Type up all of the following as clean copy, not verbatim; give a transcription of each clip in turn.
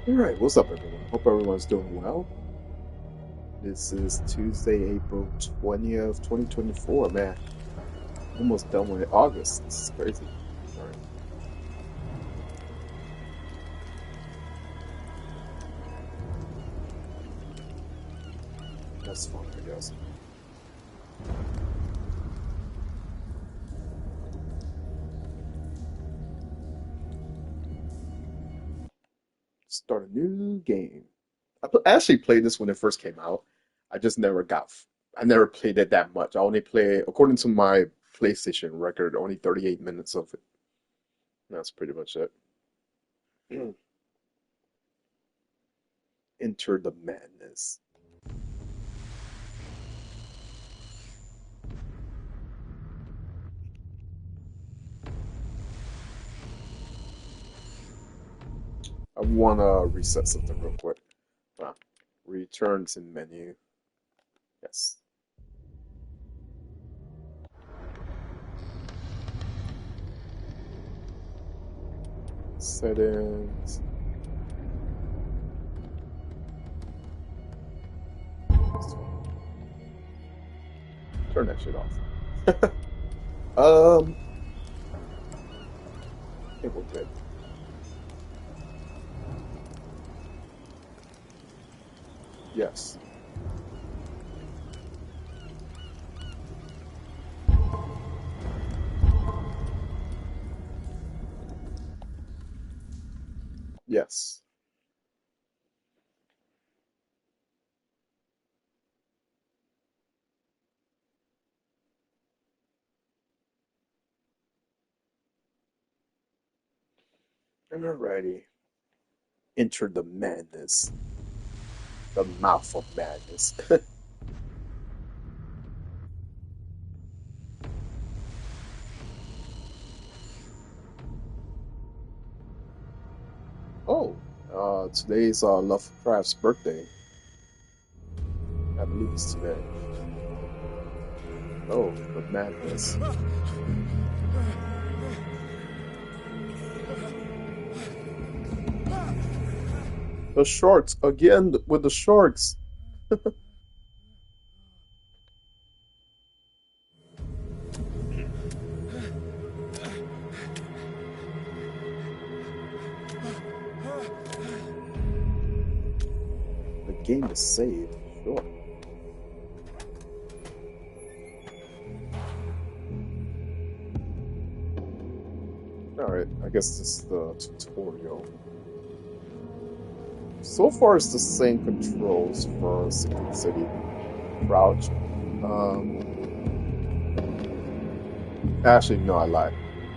Alright, what's up everyone? Hope everyone's doing well. This is Tuesday, April 20th, 2024, man. Almost done with August. This is crazy. Alright, that's fun, I guess. Start a new game. I actually played this when it first came out. I just never I never played it that much. I only play, according to my PlayStation record, only 38 minutes of it. That's pretty much it. Enter the madness. I wanna reset something real quick. Ah, return to menu. Yes. Settings. Turn that shit off. I think we're good. Yes. Yes. Alrighty. Enter the madness. The mouth of madness. Oh, today's Lovecraft's birthday. I believe it's today. Oh, the madness. The sharks again with the sharks. The game is saved. Sure. Alright, I guess this is the tutorial. So far, it's the same controls for Secret City. Crouch. Actually, no, I lied.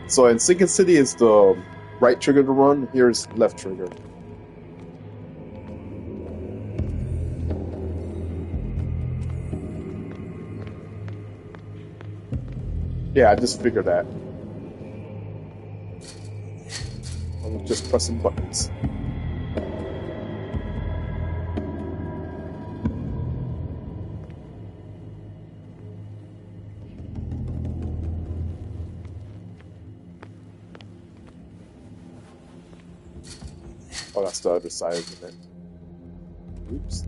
So in Secret City, it's the right trigger to run. Here's left trigger. Yeah, I just figured that. I was just pressing buttons. Oh, that's the other side, isn't it? Oops.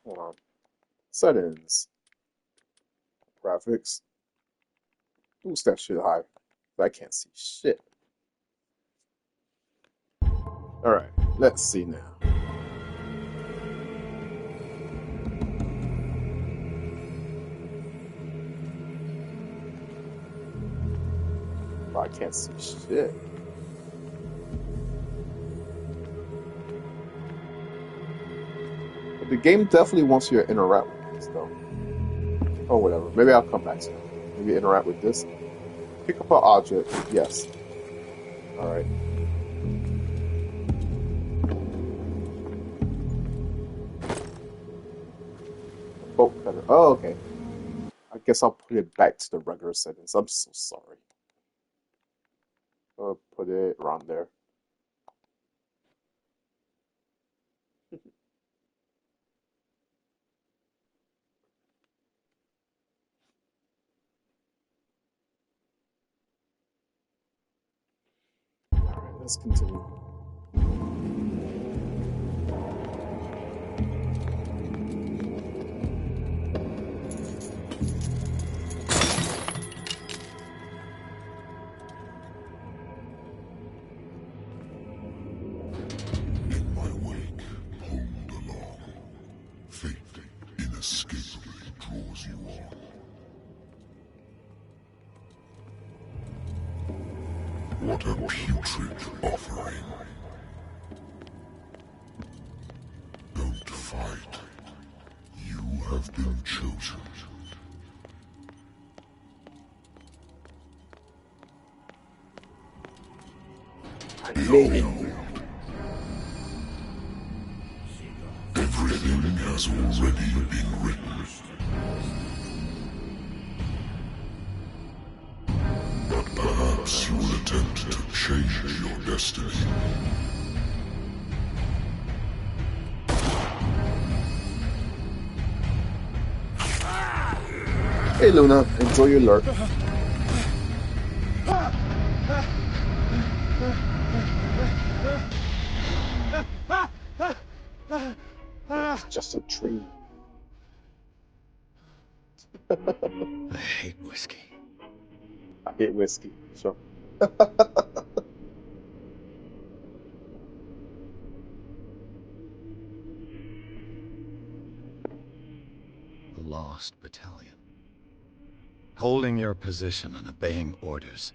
Hold on. Settings. Graphics. Boost that shit high. I can't see shit. Alright, let's see now. Oh, I can't see shit. But the game definitely wants you to interact with this, though. Oh, whatever. Maybe I'll come back to it. Maybe interact with this. Pick up an object. Yes. Alright. Oh, better. Oh, okay. I guess I'll put it back to the regular settings. I'm so sorry. I'll put it around there. Alright, let's continue. In my wake, pulled along, fate inescapably draws you on. What a putrid offering. Don't fight. You have been chosen. Behold. Everything has already been written. But perhaps you will attempt to change your destiny. Hey Luna, enjoy your lurk. It's just a tree. I hate whiskey. I hate whiskey, sure. The Lost Battalion. Holding your position and obeying orders.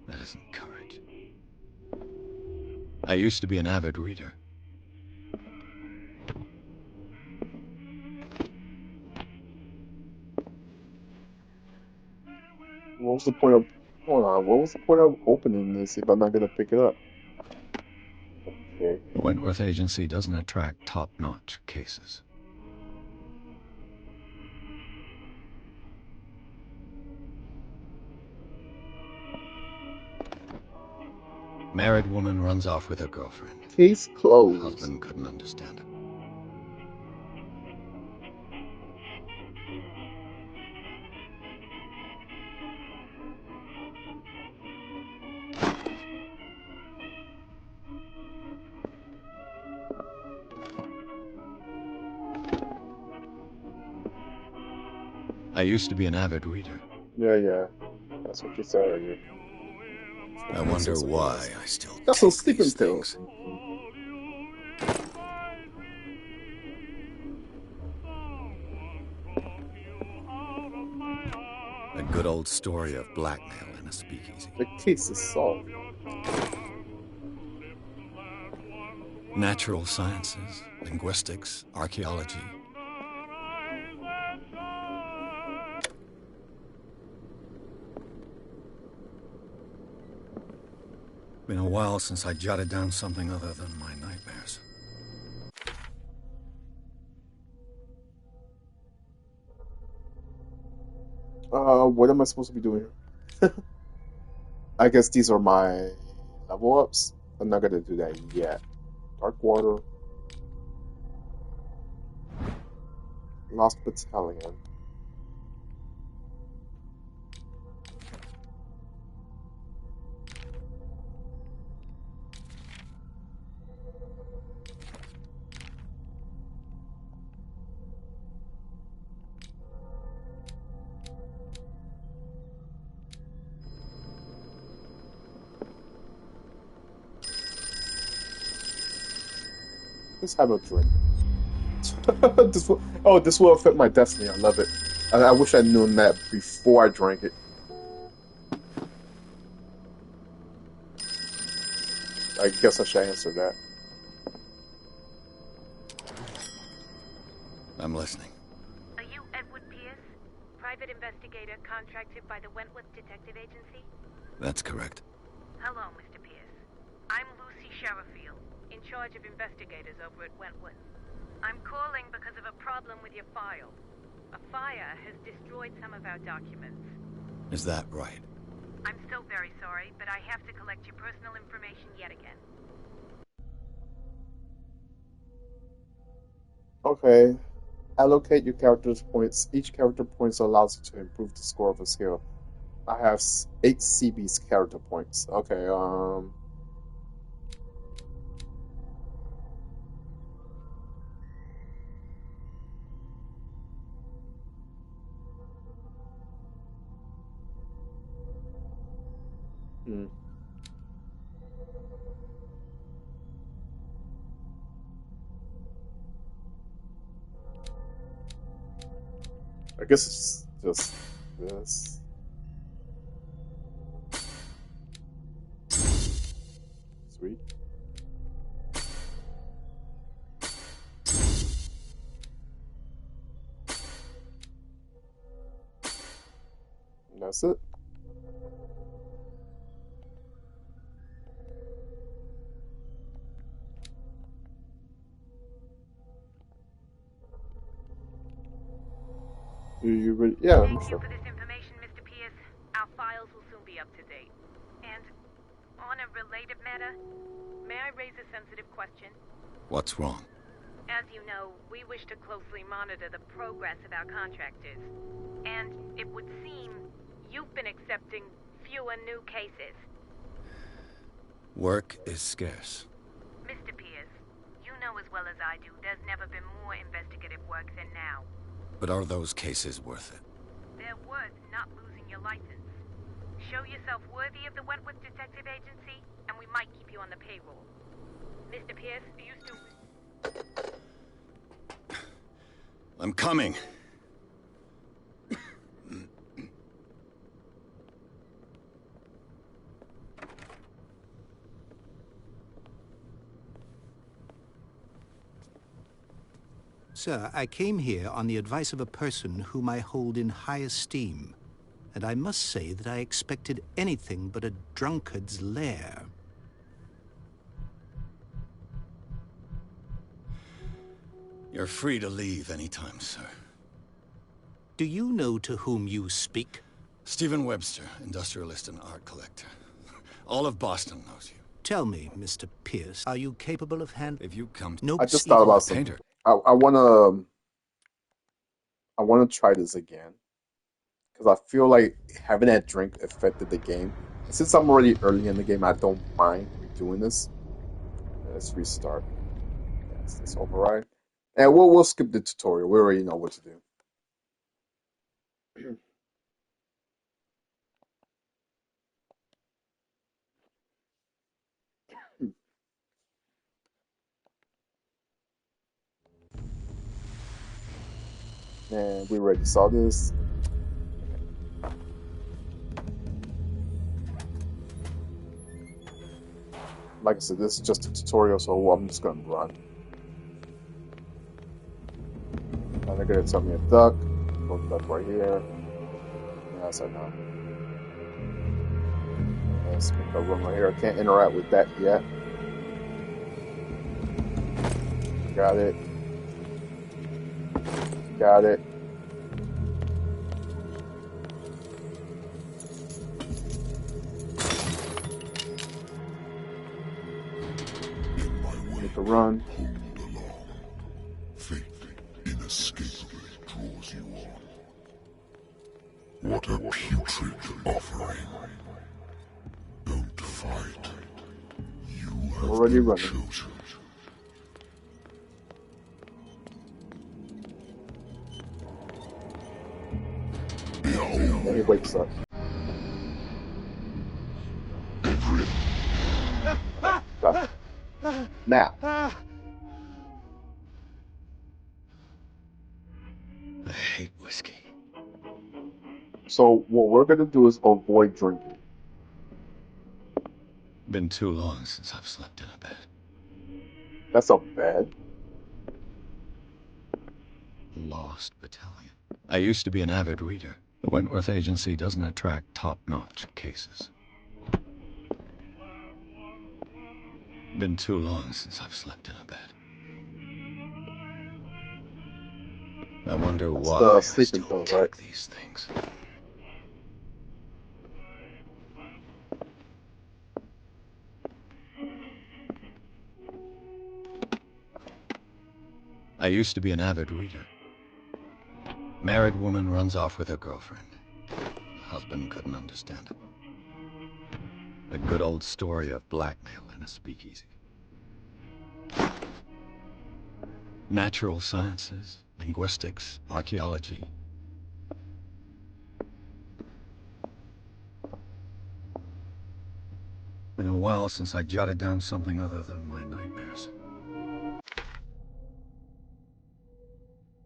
That isn't courage. I used to be an avid reader. What was the point of... Hold on, what was the point of opening this if I'm not gonna pick it up? Okay. The Wentworth Agency doesn't attract top-notch cases. Married woman runs off with her girlfriend. Case closed. Husband couldn't understand it. I used to be an avid reader. Yeah. That's what you said earlier. I wonder why I still Got some take sleeping these pills. things. A good old story of blackmail in a speakeasy. The case is solved. Natural sciences, linguistics, archaeology. Been a while since I jotted down something other than my nightmares. What am I supposed to be doing here? I guess these are my level ups. I'm not gonna do that yet. Dark Water. Lost Battalion. Let's have a drink. This will affect my destiny. I love it. I wish I'd known that before I drank it. I guess I should answer that. I'm listening. Are you Edward Pierce, private investigator contracted by the Wentworth Detective Agency? That's correct. Hello, Mr. Pierce. I'm Lucy Sherifield, in charge of investigators over at Wentworth. I'm calling because of a problem with your file. A fire has destroyed some of our documents. Is that right? I'm so very sorry, but I have to collect your personal information yet again. Okay. Allocate your character's points. Each character points allows you to improve the score of a skill. I have 8 CB's character points. Okay, hmm. I guess it's just this. Sweet. And that's it. Do you really? Yeah, I'm Thank you sure. for this information, Mr. Pierce. Our files will soon be up to date. And on a related matter, may I raise a sensitive question? What's wrong? As you know, we wish to closely monitor the progress of our contractors. And it would seem you've been accepting fewer new cases. Work is scarce. Mr. Pierce, you know as well as I do there's never been more investigative work than now. But are those cases worth it? They're worth not losing your license. Show yourself worthy of the Wentworth Detective Agency, and we might keep you on the payroll. Mr. Pierce, are you still... I'm coming. Sir, I came here on the advice of a person whom I hold in high esteem, and I must say that I expected anything but a drunkard's lair. You're free to leave anytime, sir. Do you know to whom you speak? Stephen Webster, industrialist and art collector. All of Boston knows you. Tell me, Mr. Pierce, are you capable of handling... If you come to... No, I just thought about something. painter. I wanna try this again because I feel like having that drink affected the game. Since I'm already early in the game, I don't mind doing this. Let's restart. Yes, let's override. And we'll skip the tutorial. We already know what to do. And we already saw this. Like I said, this is just a tutorial, so I'm just gonna run. And they're gonna tell me a duck. Go duck right here. Yeah, I said no. Let's make a room right here. I can't interact with that yet. Got it. Got it. Make a run. Fate inescapably draws you on. What a putrid offering. Don't fight. You have Already been running. chosen. And he wakes up. Duck. Now. I hate whiskey. So what we're gonna do is avoid drinking. Been too long since I've slept in a bed. That's a bed. Lost Battalion. I used to be an avid reader. The Wentworth Agency doesn't attract top-notch cases. Been too long since I've slept in a bed. I wonder That's why the I sleeping still pill, right? take these things. I used to be an avid reader. Married woman runs off with her girlfriend. Husband couldn't understand it. A good old story of blackmail in a speakeasy. Natural sciences, linguistics, archaeology. Been a while since I jotted down something other than my nightmares.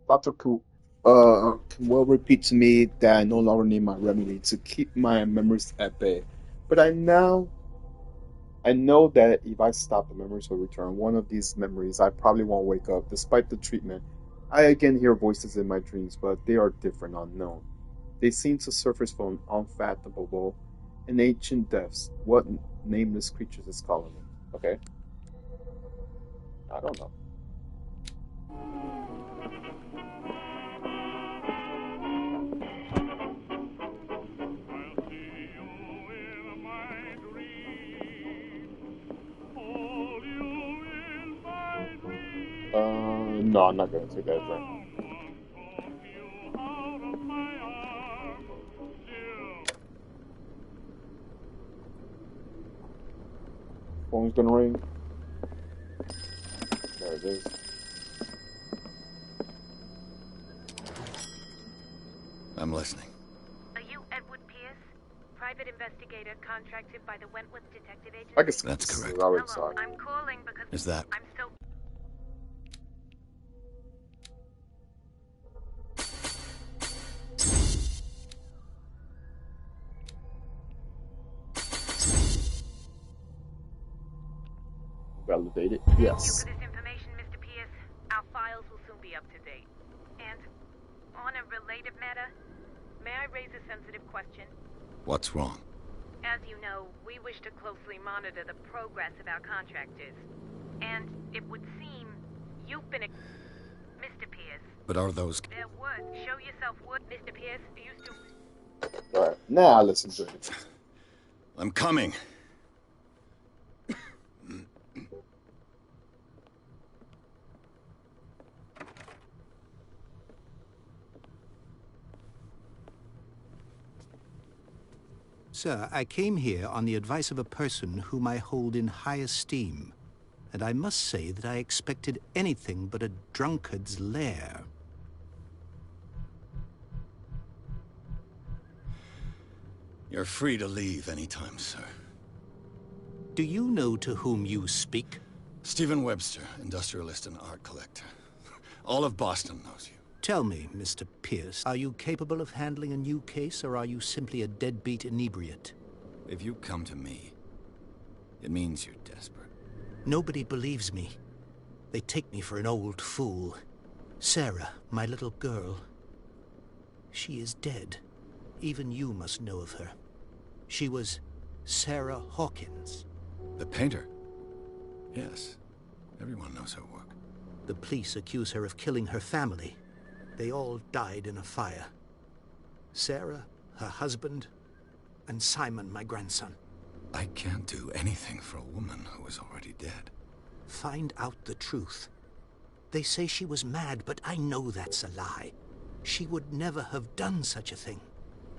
Dr. Cool. Will repeat to me that I no longer need my remedy to keep my memories at bay. But I know that if I stop, the memories will return. One of these memories, I probably won't wake up. Despite the treatment, I again hear voices in my dreams, but they are different, unknown. They seem to surface from unfathomable and ancient depths. What nameless creatures is calling me? Okay, I don't know. No, I'm not gonna take that as Phone's gonna ring. There it is. I'm listening. Are you Edward Pierce? Private investigator contracted by the Wentworth Detective I Agency? guess That's this is correct. already Hello, saw it. I'm calling because Is that... I'm still... Validated. Thank you Yes. for this information, Mr. Pierce. Our files will soon be up to date. And on a related matter, may I raise a sensitive question? What's wrong? As you know, we wish to closely monitor the progress of our contractors. And it would seem you've been... Mr. Pierce, But are those... their word. Show yourself wood, Mr. Pierce. Used to... Alright, now I listen to it. I'm coming. Sir, I came here on the advice of a person whom I hold in high esteem, and I must say that I expected anything but a drunkard's lair. You're free to leave anytime, sir. Do you know to whom you speak? Stephen Webster, industrialist and art collector. All of Boston knows you. Tell me, Mr. Pierce, are you capable of handling a new case, or are you simply a deadbeat inebriate? If you come to me, it means you're desperate. Nobody believes me. They take me for an old fool. Sarah, my little girl, she is dead. Even you must know of her. She was Sarah Hawkins. The painter? Yes. Everyone knows her work. The police accuse her of killing her family. They all died in a fire. Sarah, her husband, and Simon, my grandson. I can't do anything for a woman who is already dead. Find out the truth. They say she was mad, but I know that's a lie. She would never have done such a thing.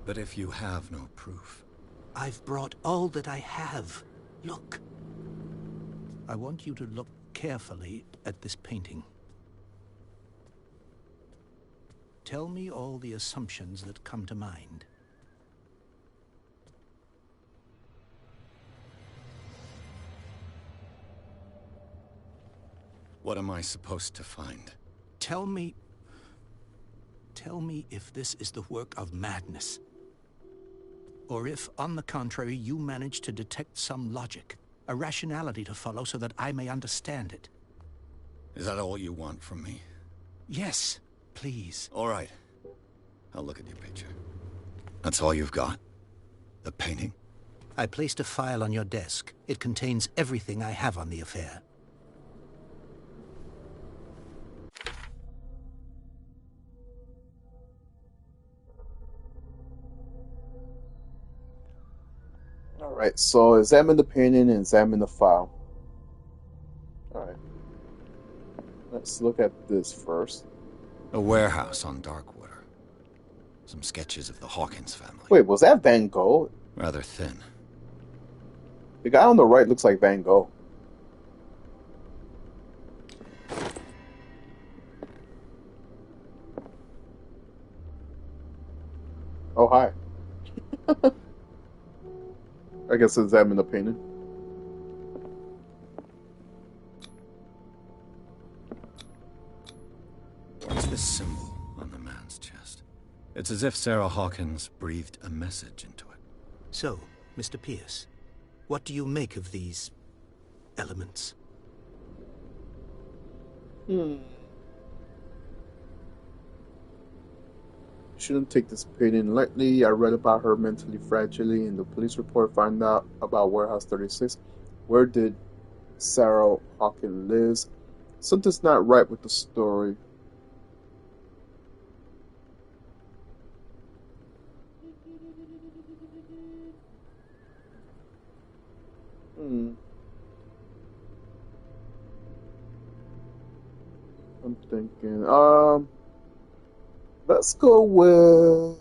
But if you have no proof... I've brought all that I have. Look. I want you to look carefully at this painting. Tell me all the assumptions that come to mind. What am I supposed to find? Tell me if this is the work of madness. Or if, on the contrary, you manage to detect some logic, a rationality to follow so that I may understand it. Is that all you want from me? Yes, please. All right. I'll look at your picture. That's all you've got? The painting? I placed a file on your desk. It contains everything I have on the affair. Alright, so examine the painting and examine the file. Alright, let's look at this first. A warehouse on Darkwater. Some sketches of the Hawkins family. Wait, was that Van Gogh? Rather thin. The guy on the right looks like Van Gogh. Oh, hi. I guess examine the painting. What's this symbol on the man's chest? It's as if Sarah Hawkins breathed a message into it. So, Mr. Pierce, what do you make of these elements? Shouldn't take this painting lightly. I read about her mentally fragilely in the police report. Find out about Warehouse 36. Where did Sarah Hawkins live? Something's not right with the story. I'm thinking, let's go with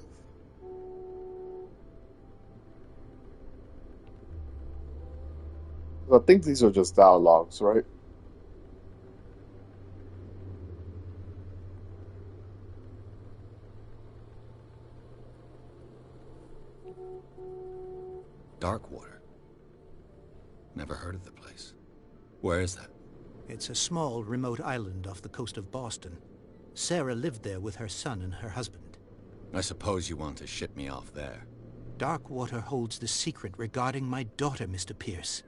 I think these are just dialogues, right? Darkwater. Never heard of the place. Where is that? It's a small, remote island off the coast of Boston. Sarah lived there with her son and her husband. I suppose you want to ship me off there. Darkwater holds the secret regarding my daughter, Mr. Pierce.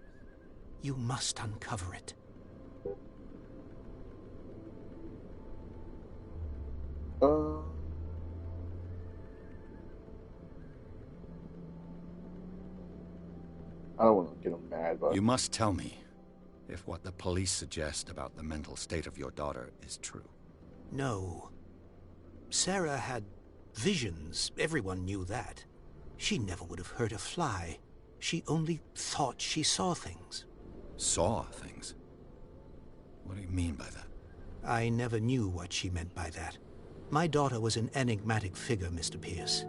You must uncover it. I don't want to get him mad, but You must tell me if what the police suggest about the mental state of your daughter is true. No. Sarah had visions. Everyone knew that. She never would have hurt a fly. She only thought she saw things. Saw things? What do you mean by that? I never knew what she meant by that. My daughter was an enigmatic figure, Mr. Pierce.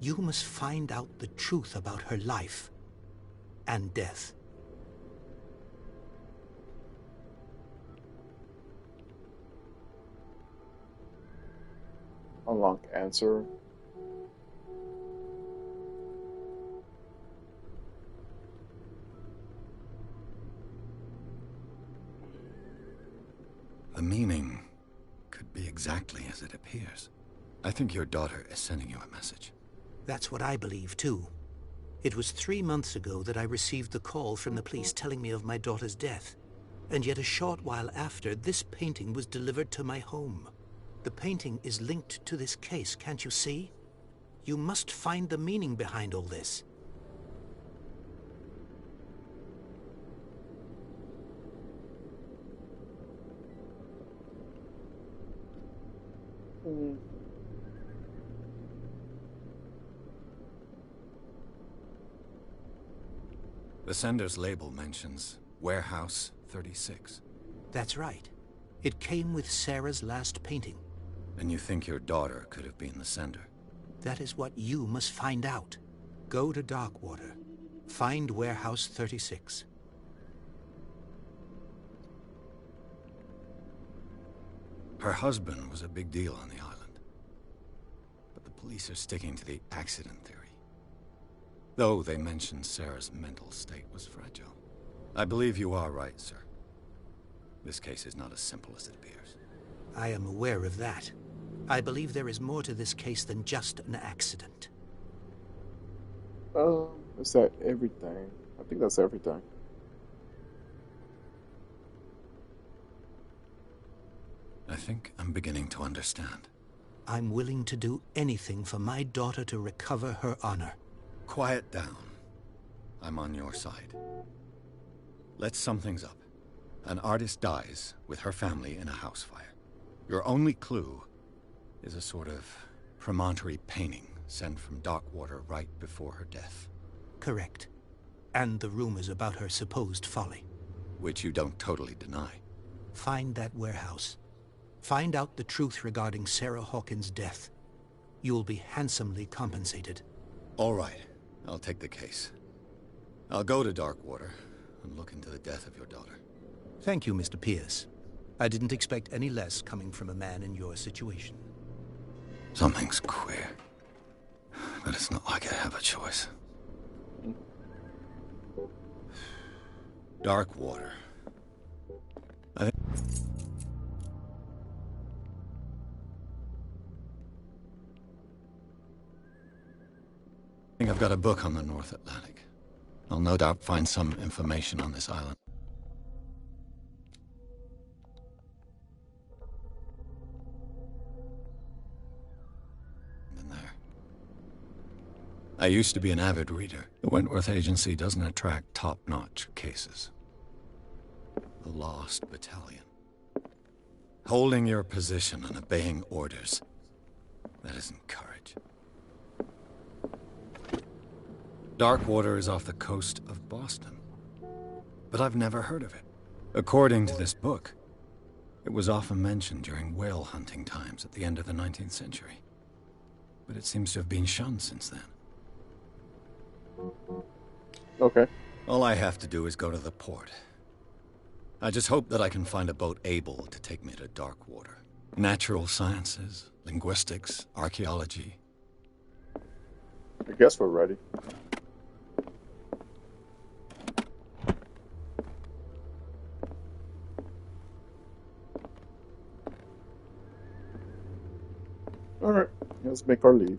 You must find out the truth about her life and death. a long answer. The meaning could be exactly as it appears. I think your daughter is sending you a message. That's what I believe, too. It was 3 months ago that I received the call from the police telling me of my daughter's death. And yet a short while after, this painting was delivered to my home. The painting is linked to this case, can't you see? You must find the meaning behind all this. The sender's label mentions Warehouse 36. That's right. It came with Sarah's last painting. And you think your daughter could have been the sender? That is what you must find out. Go to Darkwater. Find Warehouse 36. Her husband was a big deal on the island. But the police are sticking to the accident theory. Though they mentioned Sarah's mental state was fragile. I believe you are right, sir. This case is not as simple as it appears. I am aware of that. I believe there is more to this case than just an accident. Is that everything? I think that's everything. I think I'm beginning to understand. I'm willing to do anything for my daughter to recover her honor. Quiet down. I'm on your side. Let's sum things up. An artist dies with her family in a house fire. Your only clue is a sort of promontory painting sent from Darkwater right before her death. Correct. and the rumors about her supposed folly. Which you don't totally deny. Find that warehouse. Find out the truth regarding Sarah Hawkins' death. You'll be handsomely compensated. All right, I'll take the case. I'll go to Darkwater and look into the death of your daughter. Thank you, Mr. Pierce. I didn't expect any less coming from a man in your situation. Something's queer. But it's not like I have a choice. Darkwater. I think I've got a book on the North Atlantic. I'll no doubt find some information on this island. In there. I used to be an avid reader. The Wentworth Agency doesn't attract top-notch cases. The Lost Battalion. Holding your position and obeying orders. That isn't courage. Darkwater is off the coast of Boston. But I've never heard of it. According to this book, it was often mentioned during whale hunting times at the end of the 19th century. But it seems to have been shunned since then. Okay. All I have to do is go to the port. I just hope that I can find a boat able to take me to Darkwater. Natural sciences, linguistics, archaeology. I guess we're ready. Alright, let's make our leave.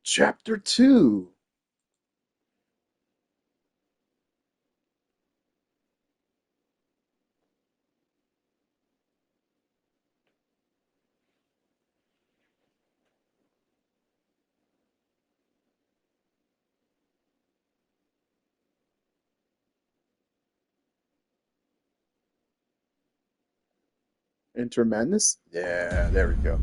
Chapter 2. Enter Madness? Yeah, there we go.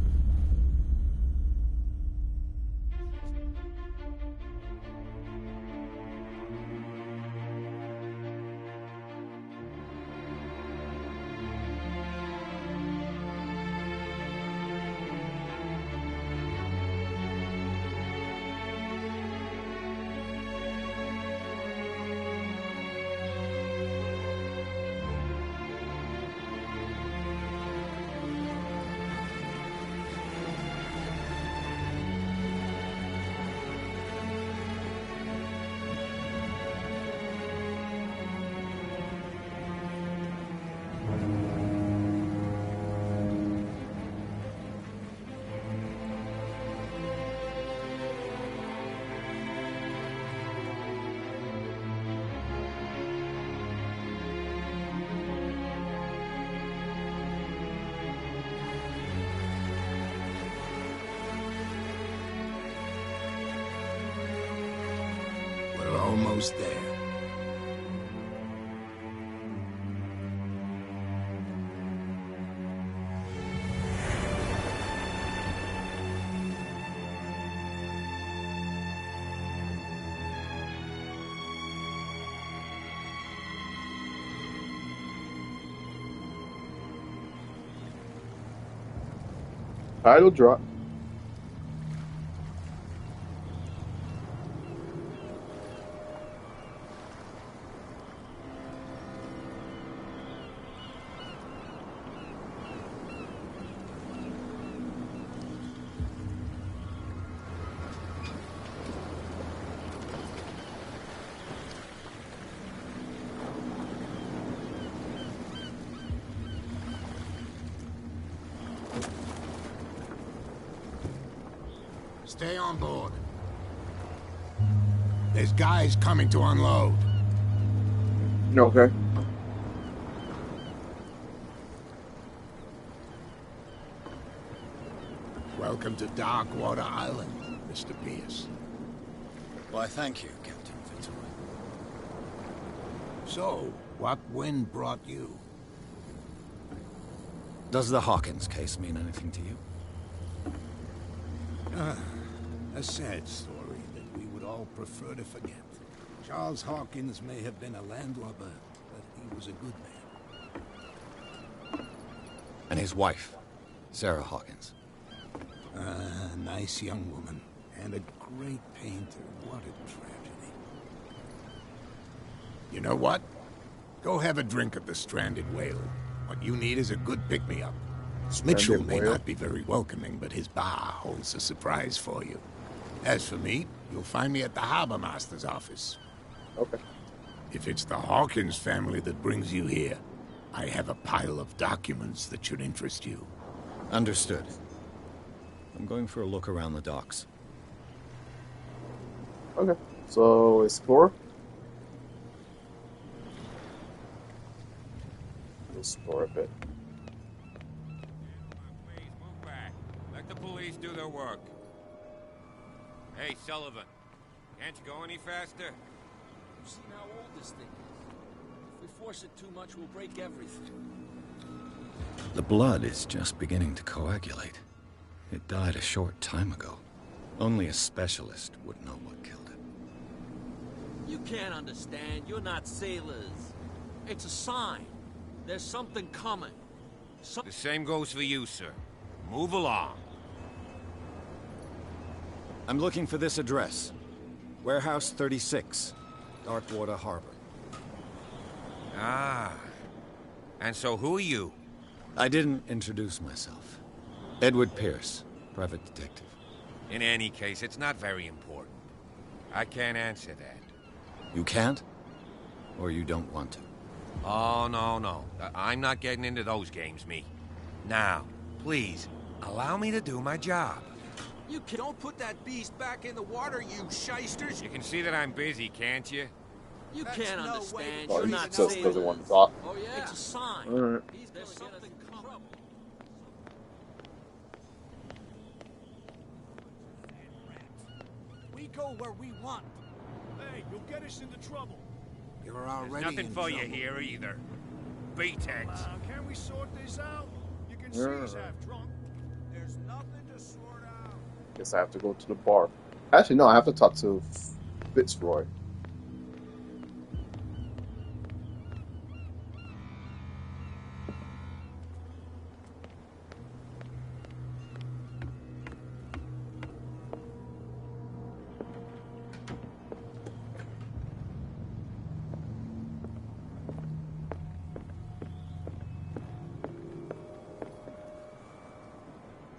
We're almost there. Title drop. Stay on board. There's guys coming to unload. Okay. Welcome to Darkwater Island, Mr. Pierce. Why, thank you, Captain Fitzroy. So, what wind brought you? Does the Hawkins case mean anything to you? A sad story that we would all prefer to forget. Charles Hawkins may have been a landlubber, but he was a good man. And his wife, Sarah Hawkins. A nice young woman, and a great painter. What a tragedy. You know what? Go have a drink at the Stranded Whale. What you need is a good pick-me-up. Mitchell may Whale? not be very welcoming, but his bar holds a surprise for you. As for me, you'll find me at the Harbor Master's office. Okay. If it's the Hawkins family that brings you here, I have a pile of documents that should interest you. Understood. I'm going for a look around the docks. Okay. So explore. Explore a bit. Please move back. Let the police do their work. Hey, Sullivan. Can't you go any faster? You've seen how old this thing is. If we force it too much, we'll break everything. The blood is just beginning to coagulate. It died a short time ago. Only a specialist would know what killed it. You can't understand. You're not sailors. It's a sign. There's something coming. The same goes for you, sir. Move along. I'm looking for this address. Warehouse 36, Darkwater Harbor. Ah. And so who are you? I didn't introduce myself. Edward Pierce, private detective. In any case, it's not very important. I can't answer that. You can't? Or you don't want to? Oh, no. I'm not getting into those games, me. Now, please, allow me to do my job. Don't put that beast back in the water, you shysters. You can see that I'm busy, can't you? You can't understand. Oh, You're he not just sailors. doesn't want to talk. Oh, yeah. It's a sign. Alright. There's something coming. We go where we want. Hey, you'll get us into trouble. You're already There's nothing in for you trouble. here either. Beat it. Can we sort this out? You can see he's half drunk. There's nothing to sort out. Guess I have to go to the bar. Actually, no, I have to talk to Fitzroy.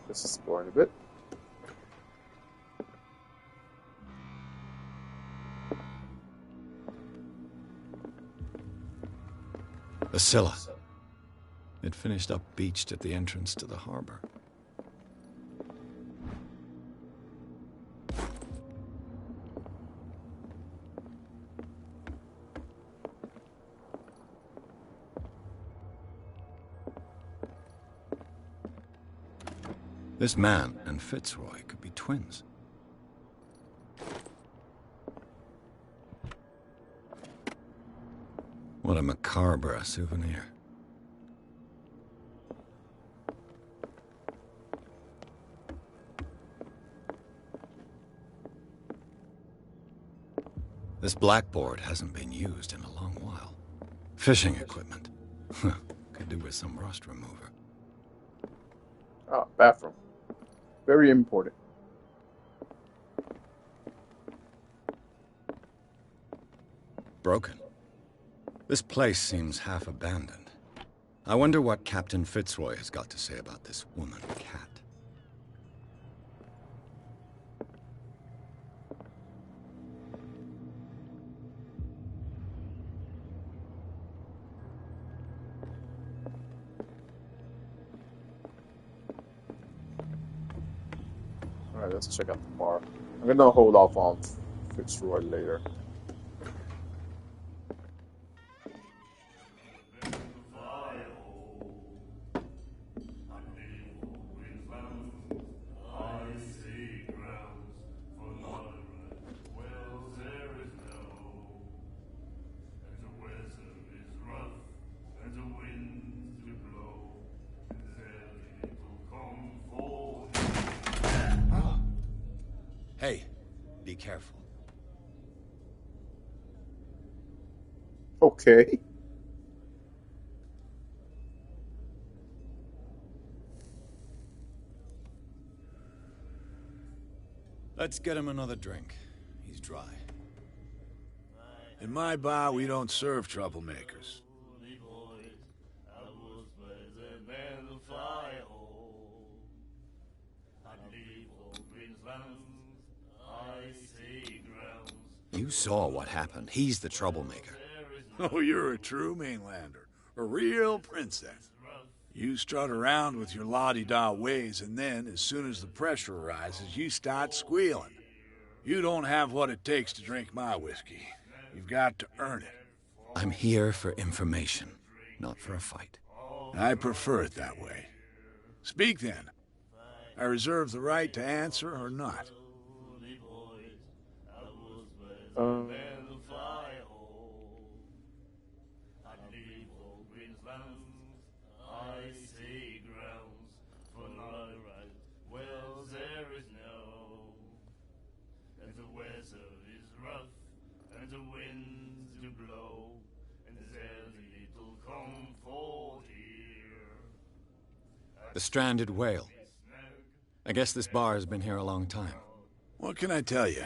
Just exploring a bit. The Scylla. It finished up beached at the entrance to the harbor. This man and Fitzroy could be twins. What a macabre souvenir. This blackboard hasn't been used in a long while. Fishing equipment. Could do with some rust remover. Ah, bathroom. Very important. Broken. This place seems half abandoned. I wonder what Captain Fitzroy has got to say about this woman cat. Alright, let's check out the bar. I'm gonna hold off on Fitzroy later. careful. Okay. Let's get him another drink. He's dry. In my bar, we don't serve troublemakers. You saw what happened. He's the troublemaker. Oh, you're a true mainlander. A real princess. You strut around with your la-di-da ways, and then, as soon as the pressure arises, you start squealing. You don't have what it takes to drink my whiskey. You've got to earn it. I'm here for information, not for a fight. I prefer it that way. Speak then. I reserve the right to answer or not. Um, The stranded whale. I guess this bar has been here a long time. What can I tell you?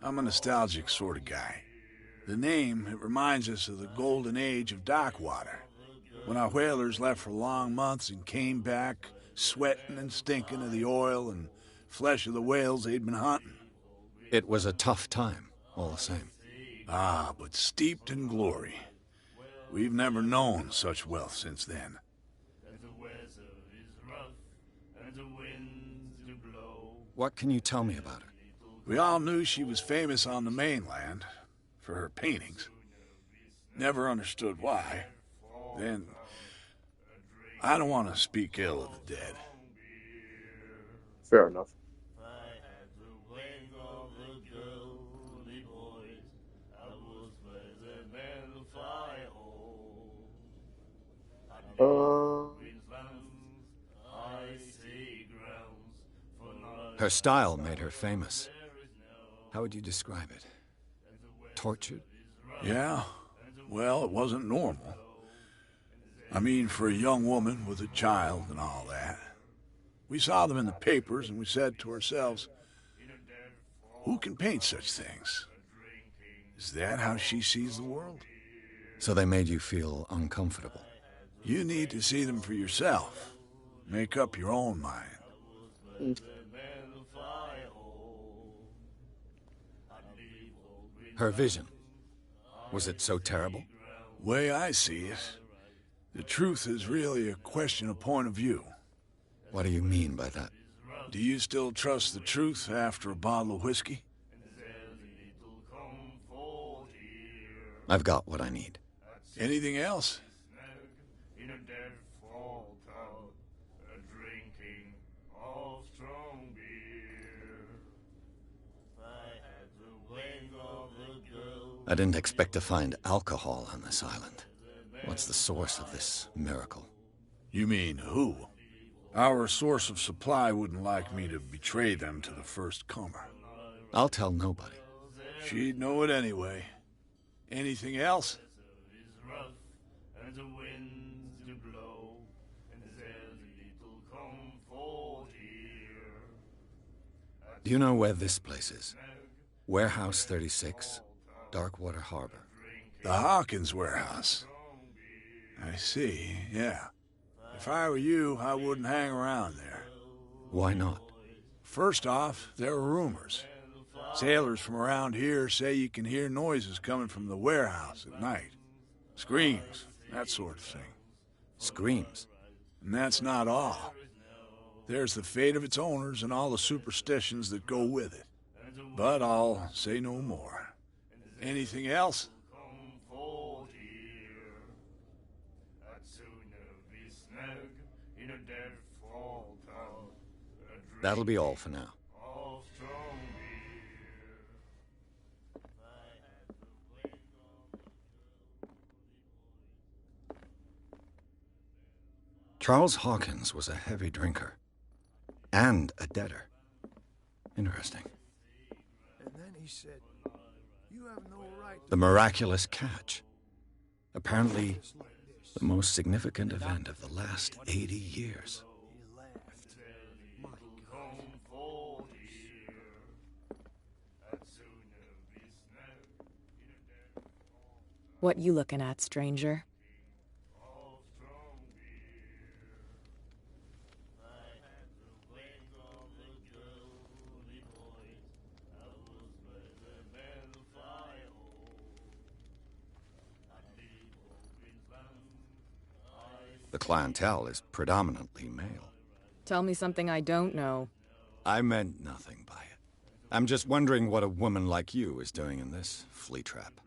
I'm a nostalgic sort of guy. The name, it reminds us of the golden age of dock water, when our whalers left for long months and came back sweating and stinking of the oil and flesh of the whales they'd been hunting. It was a tough time, all the same. Ah, but steeped in glory. We've never known such wealth since then. What can you tell me about her? We all knew she was famous on the mainland for her paintings. Never understood why. Then, I don't want to speak ill of the dead. fair enough. Uh, Her style made her famous. How would you describe it? Tortured? Yeah? Well, it wasn't normal. I mean, for a young woman with a child and all that. We saw them in the papers and we said to ourselves, who can paint such things? Is that how she sees the world? So they made you feel uncomfortable. You need to see them for yourself. Make up your own mind. Her vision. Was it so terrible? Way I see it, the truth is really a question of point of view. What do you mean by that? Do you still trust the truth after a bottle of whiskey? I've got what I need. Anything else? I didn't expect to find alcohol on this island. What's the source of this miracle? You mean who? Our source of supply wouldn't like me to betray them to the first comer. I'll tell nobody. She'd know it anyway. Anything else? Do you know where this place is? Warehouse 36, Darkwater Harbor. The Hawkins warehouse. I see, yeah. If I were you, I wouldn't hang around there. Why not? First off, there are rumors. Sailors from around here say you can hear noises coming from the warehouse at night. Screams, that sort of thing. Screams? And that's not all. There's the fate of its owners and all the superstitions that go with it. But I'll say no more. Anything else? That'll be all for now. Charles Hawkins was a heavy drinker. And a debtor. Interesting. And then He said, "You have no right to The miraculous catch. Apparently, the most significant event of the last 80 years. He laughed. My What you looking at, stranger? The clientele is predominantly male. Tell me something I don't know. I meant nothing by it. I'm just wondering what a woman like you is doing in this flea trap.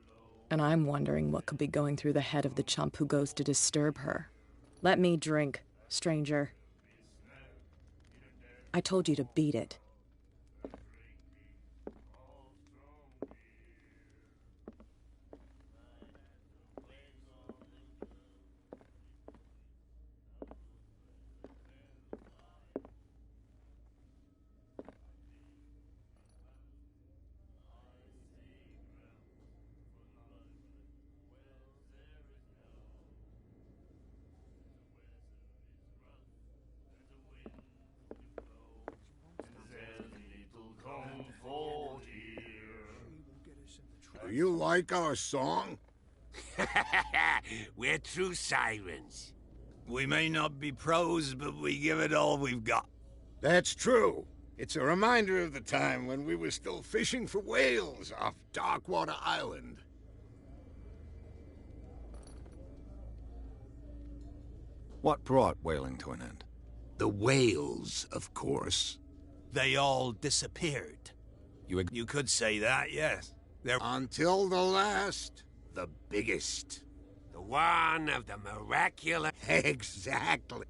And I'm wondering what could be going through the head of the chump who goes to disturb her. Let me drink, stranger. I told you to beat it. Do you like our song? We're true sirens. We may not be pros, but we give it all we've got. That's true. It's a reminder of the time when we were still fishing for whales off Darkwater Island. What brought whaling to an end? The whales, of course. They all disappeared. You could say that, yes. They're Until the last, the biggest. The one of the miraculous... Exactly.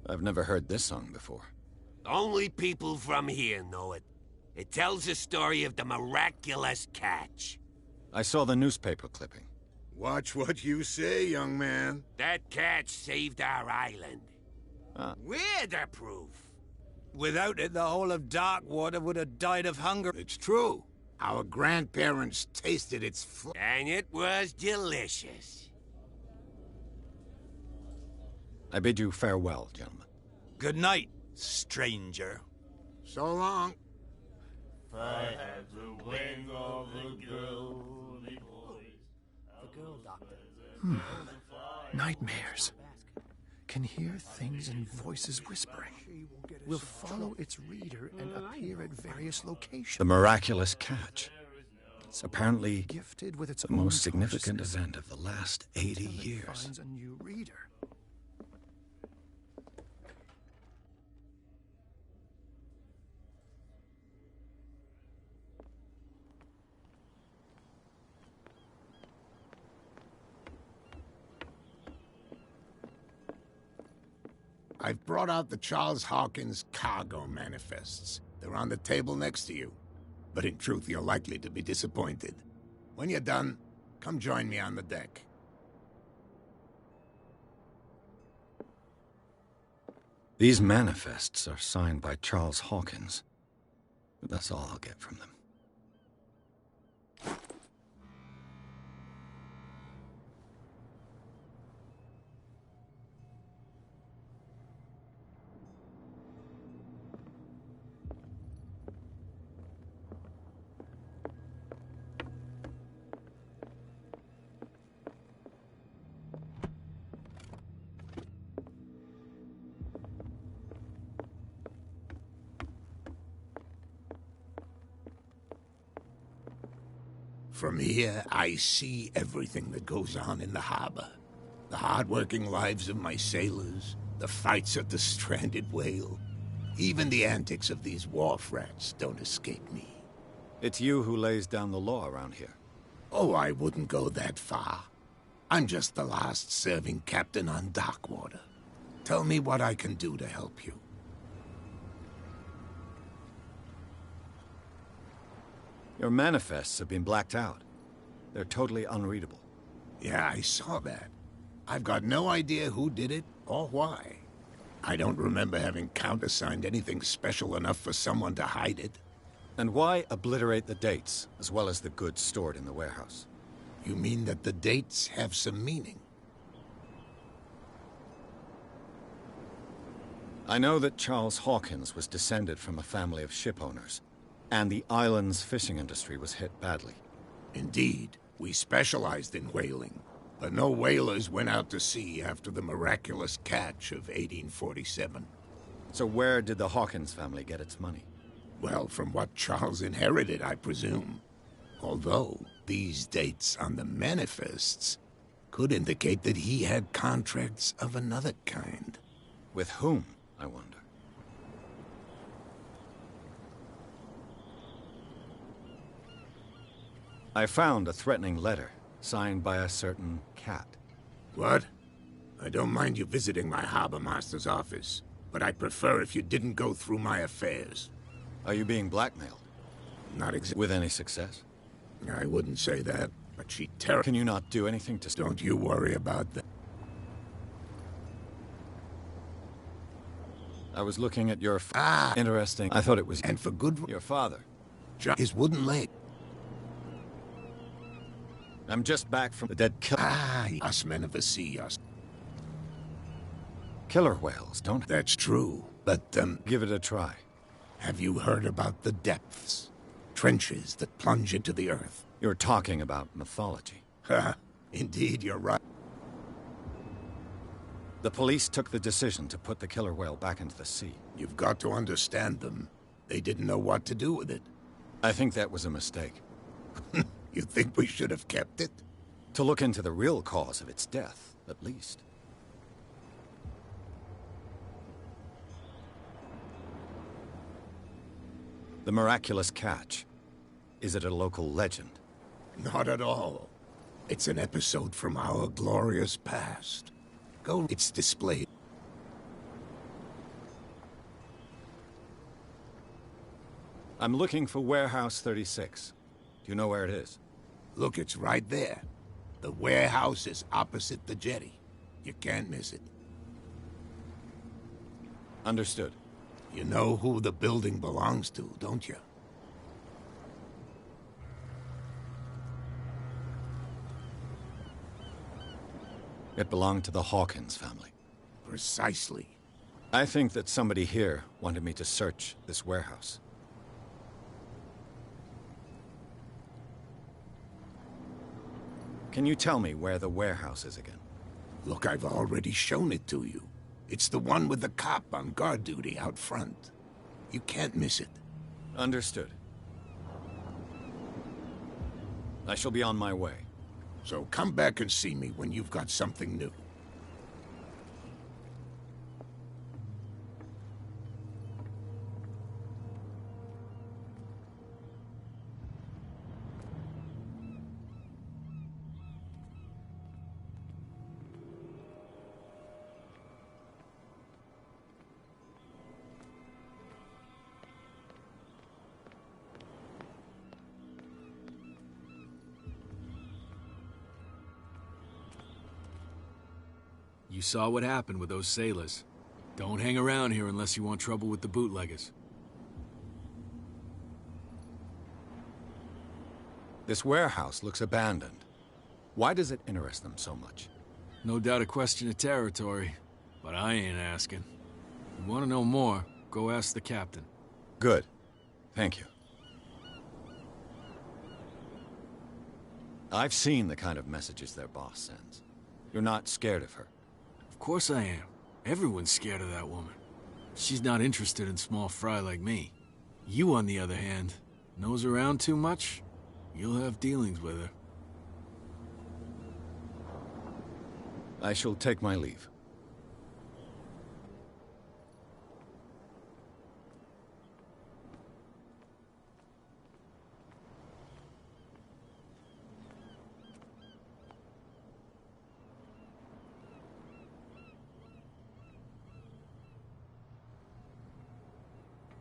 I've never heard this song before. Only people from here know it. It tells the story of the miraculous catch. I saw the newspaper clipping. Watch what you say, young man. That catch saved our island. Ah. We're the proof. Without it, the whole of Darkwater would have died of hunger. It's true. Our grandparents tasted its And it was delicious. I bid you farewell, gentlemen. Good night, stranger. So long. If I had the wing of the girly boys. The girl doctor. Nightmares. Can hear things and voices whispering. Will follow its reader and appear at various locations. The miraculous catch. It's apparently Gifted with its the own most significant consciousness. event of the last 80 Until it years. finds a new reader. I've brought out the Charles Hawkins cargo manifests. They're on the table next to you. But in truth, you're likely to be disappointed. When you're done, come join me on the deck. These manifests are signed by Charles Hawkins. But that's all I'll get from them. From here, I see everything that goes on in the harbor. The hard-working lives of my sailors, the fights at the stranded whale. Even the antics of these wharf rats don't escape me. It's you who lays down the law around here. Oh, I wouldn't go that far. I'm just the last serving captain on Darkwater. Tell me what I can do to help you. Your manifests have been blacked out. They're totally unreadable. Yeah, I saw that. I've got no idea who did it or why. I don't remember having countersigned anything special enough for someone to hide it. And why obliterate the dates, as well as the goods stored in the warehouse? You mean that the dates have some meaning? I know that Charles Hawkins was descended from a family of ship owners, and the island's fishing industry was hit badly. Indeed, we specialized in whaling, but no whalers went out to sea after the miraculous catch of 1847. So where did the Hawkins family get its money? Well, from what Charles inherited, I presume. Although, these dates on the manifests could indicate that he had contracts of another kind. With whom, I wonder? I found a threatening letter, signed by a certain cat. What? I don't mind you visiting my harbor master's office, but I'd prefer if you didn't go through my affairs. Are you being blackmailed? Not exactly. With any success? I wouldn't say that, but she Can you not do anything to... Don't you worry about that. I was looking at your... Interesting. I thought it was... And for good... Your father. His wooden leg. I'm just back from the dead killer... Us men of the sea, us. Killer whales, don't... That's true, but, Give it a try. Have you heard about the depths? Trenches that plunge into the earth. You're talking about mythology. Indeed, you're right. The police took the decision to put the killer whale back into the sea. You've got to understand them. They didn't know what to do with it. I think that was a mistake. You think we should have kept it? To look into the real cause of its death, at least. The miraculous catch. Is it a local legend? Not at all. It's an episode from our glorious past. Go, it's displayed. I'm looking for Warehouse 36. Do you know where it is? Look, it's right there. The warehouse is opposite the jetty. You can't miss it. Understood. You know who the building belongs to, don't you? It belonged to the Hawkins family. Precisely. I think that somebody here wanted me to search this warehouse. Can you tell me where the warehouse is again? Look, I've already shown it to you. It's the one with the cop on guard duty out front. You can't miss it. Understood. I shall be on my way. So come back and see me when you've got something new. You saw what happened with those sailors. Don't hang around here unless you want trouble with the bootleggers. This warehouse looks abandoned. Why does it interest them so much? No doubt a question of territory, but I ain't asking. You want to know more, go ask the captain. Good. Thank you. I've seen the kind of messages their boss sends. You're not scared of her. Of course I am. Everyone's scared of that woman. She's not interested in small fry like me. You, on the other hand, nose around too much, you'll have dealings with her. I shall take my leave.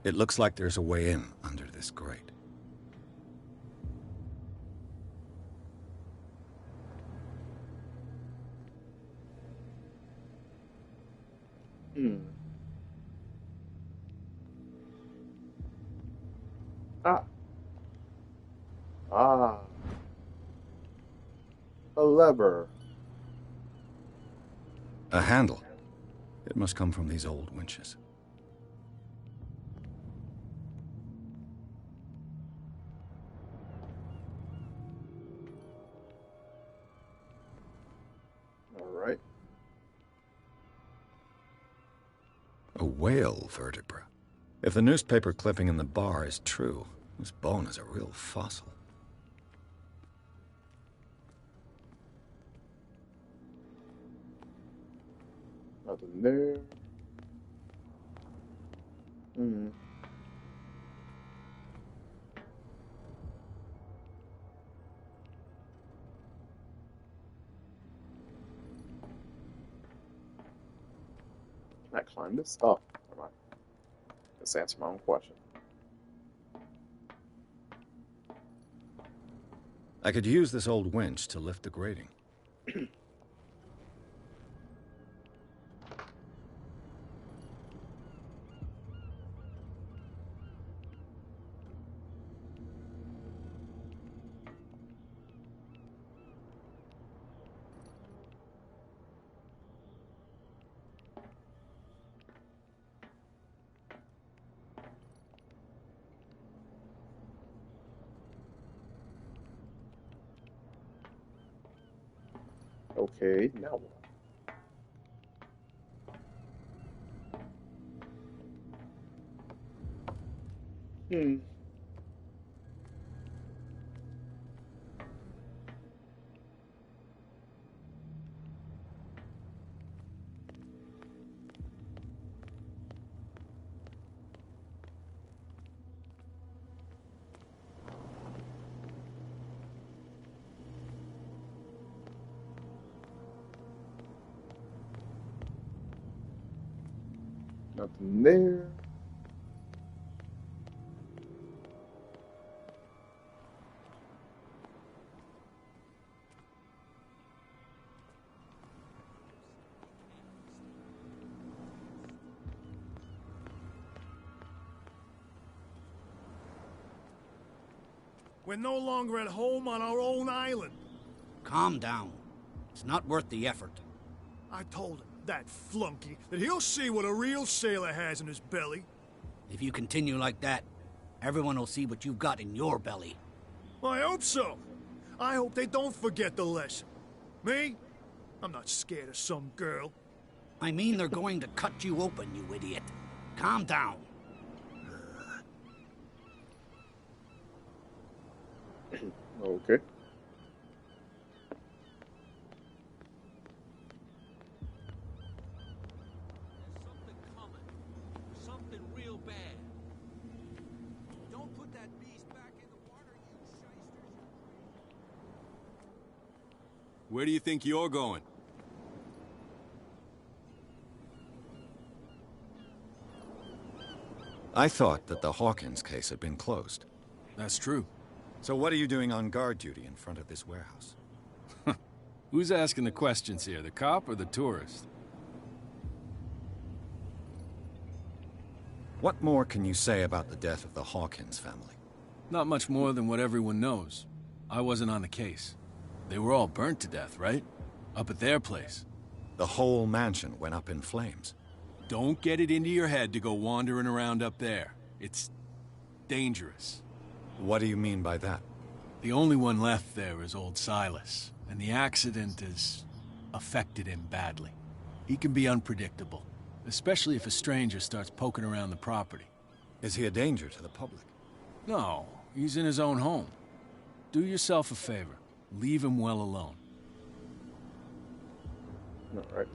It looks like there's a way in under this grate. Ah, a lever. A handle. It must come from these old winches. All right. A whale vertebra. If the newspaper clipping in the bar is true, this bone is a real fossil. Nothing there. Hmm. Can I climb this? Oh, never mind. Let's answer my own question. I could use this old winch to lift the grating. Okay, now what? Hmm. Nothing there. We're no longer at home on our own island. Calm down. It's not worth the effort. I told him, that flunky, that he'll see what a real sailor has in his belly. If you continue like that, everyone will see what you've got in your belly. I hope so. I hope they don't forget the lesson. Me? I'm not scared of some girl. I mean they're going to cut you open, you idiot. Calm down. Okay. Something real bad. Don't put that beast back in the water, you shysters. Where do you think you're going? I thought that the Hawkins case had been closed. That's true. So what are you doing on guard duty in front of this warehouse? Who's asking the questions here, the cop or the tourist? What more can you say about the death of the Hawkins family? Not much more than what everyone knows. I wasn't on the case. They were all burnt to death, right? Up at their place. The whole mansion went up in flames. Don't get it into your head to go wandering around up there. It's dangerous. What do you mean by that? The only one left there is old Silas, and the accident has affected him badly. He can be unpredictable, especially if a stranger starts poking around the property. Is he a danger to the public? No, he's in his own home. Do yourself a favor. Leave him well alone. All right.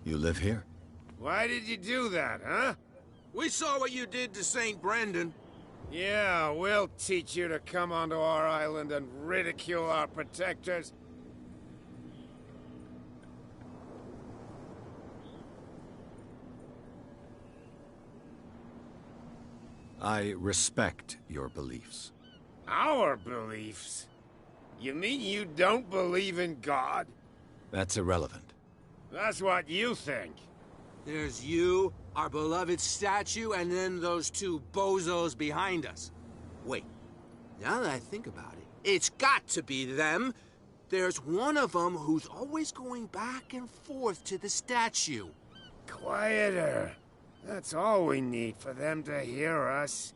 You live here? Why did you do that, huh? We saw what you did to St. Brendan. Yeah, we'll teach you to come onto our island and ridicule our protectors. I respect your beliefs. Our beliefs? You mean you don't believe in God? That's irrelevant. That's what you think. There's you, our beloved statue, and then those two bozos behind us. Wait, now that I think about it, it's got to be them. There's one of them who's always going back and forth to the statue. Quieter. That's all we need for them to hear us.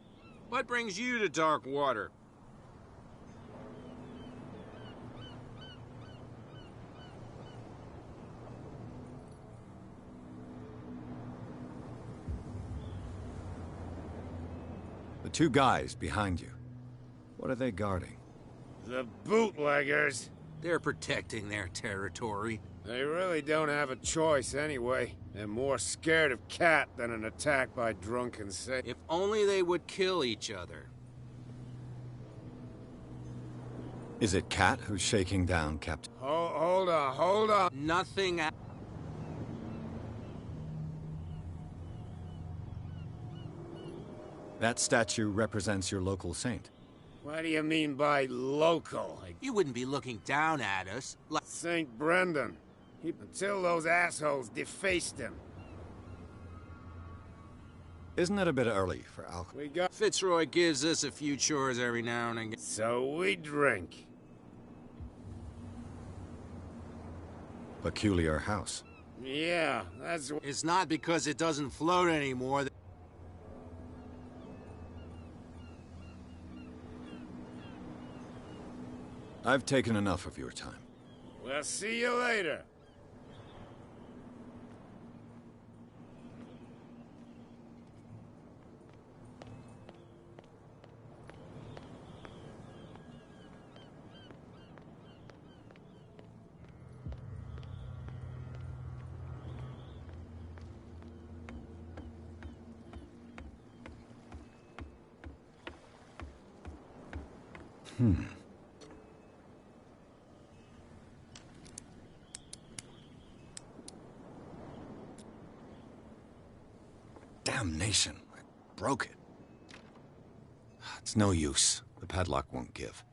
What brings you to Dark Water? The two guys behind you. What are they guarding? The bootleggers. They're protecting their territory. They really don't have a choice anyway. They're more scared of Cat than an attack by drunken sailors. If only they would kill each other. Is it Cat who's shaking down, Captain? Hold on. Nothing. That statue represents your local saint. What do you mean by local? You wouldn't be looking down at us like St. Brendan. Until those assholes defaced him. Isn't it a bit early for alcohol? We got Fitzroy gives us a few chores every now and again. So we drink. Peculiar house. Yeah, that's... It's not because it doesn't float anymore. I've taken enough of your time. We'll see you later. Damnation. I broke it. It's no use. The padlock won't give.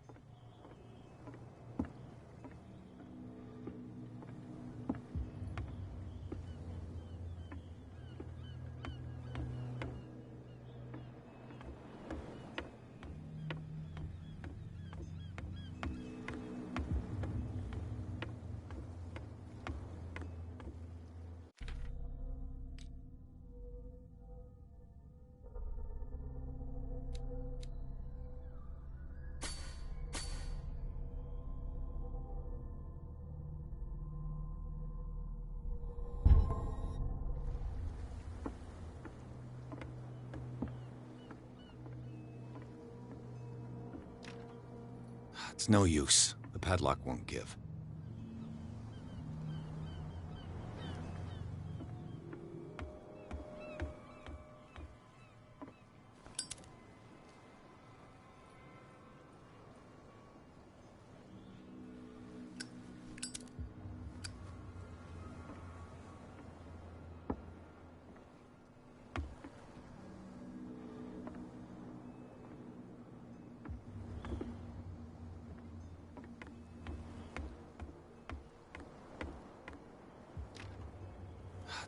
It's no use. The padlock won't give.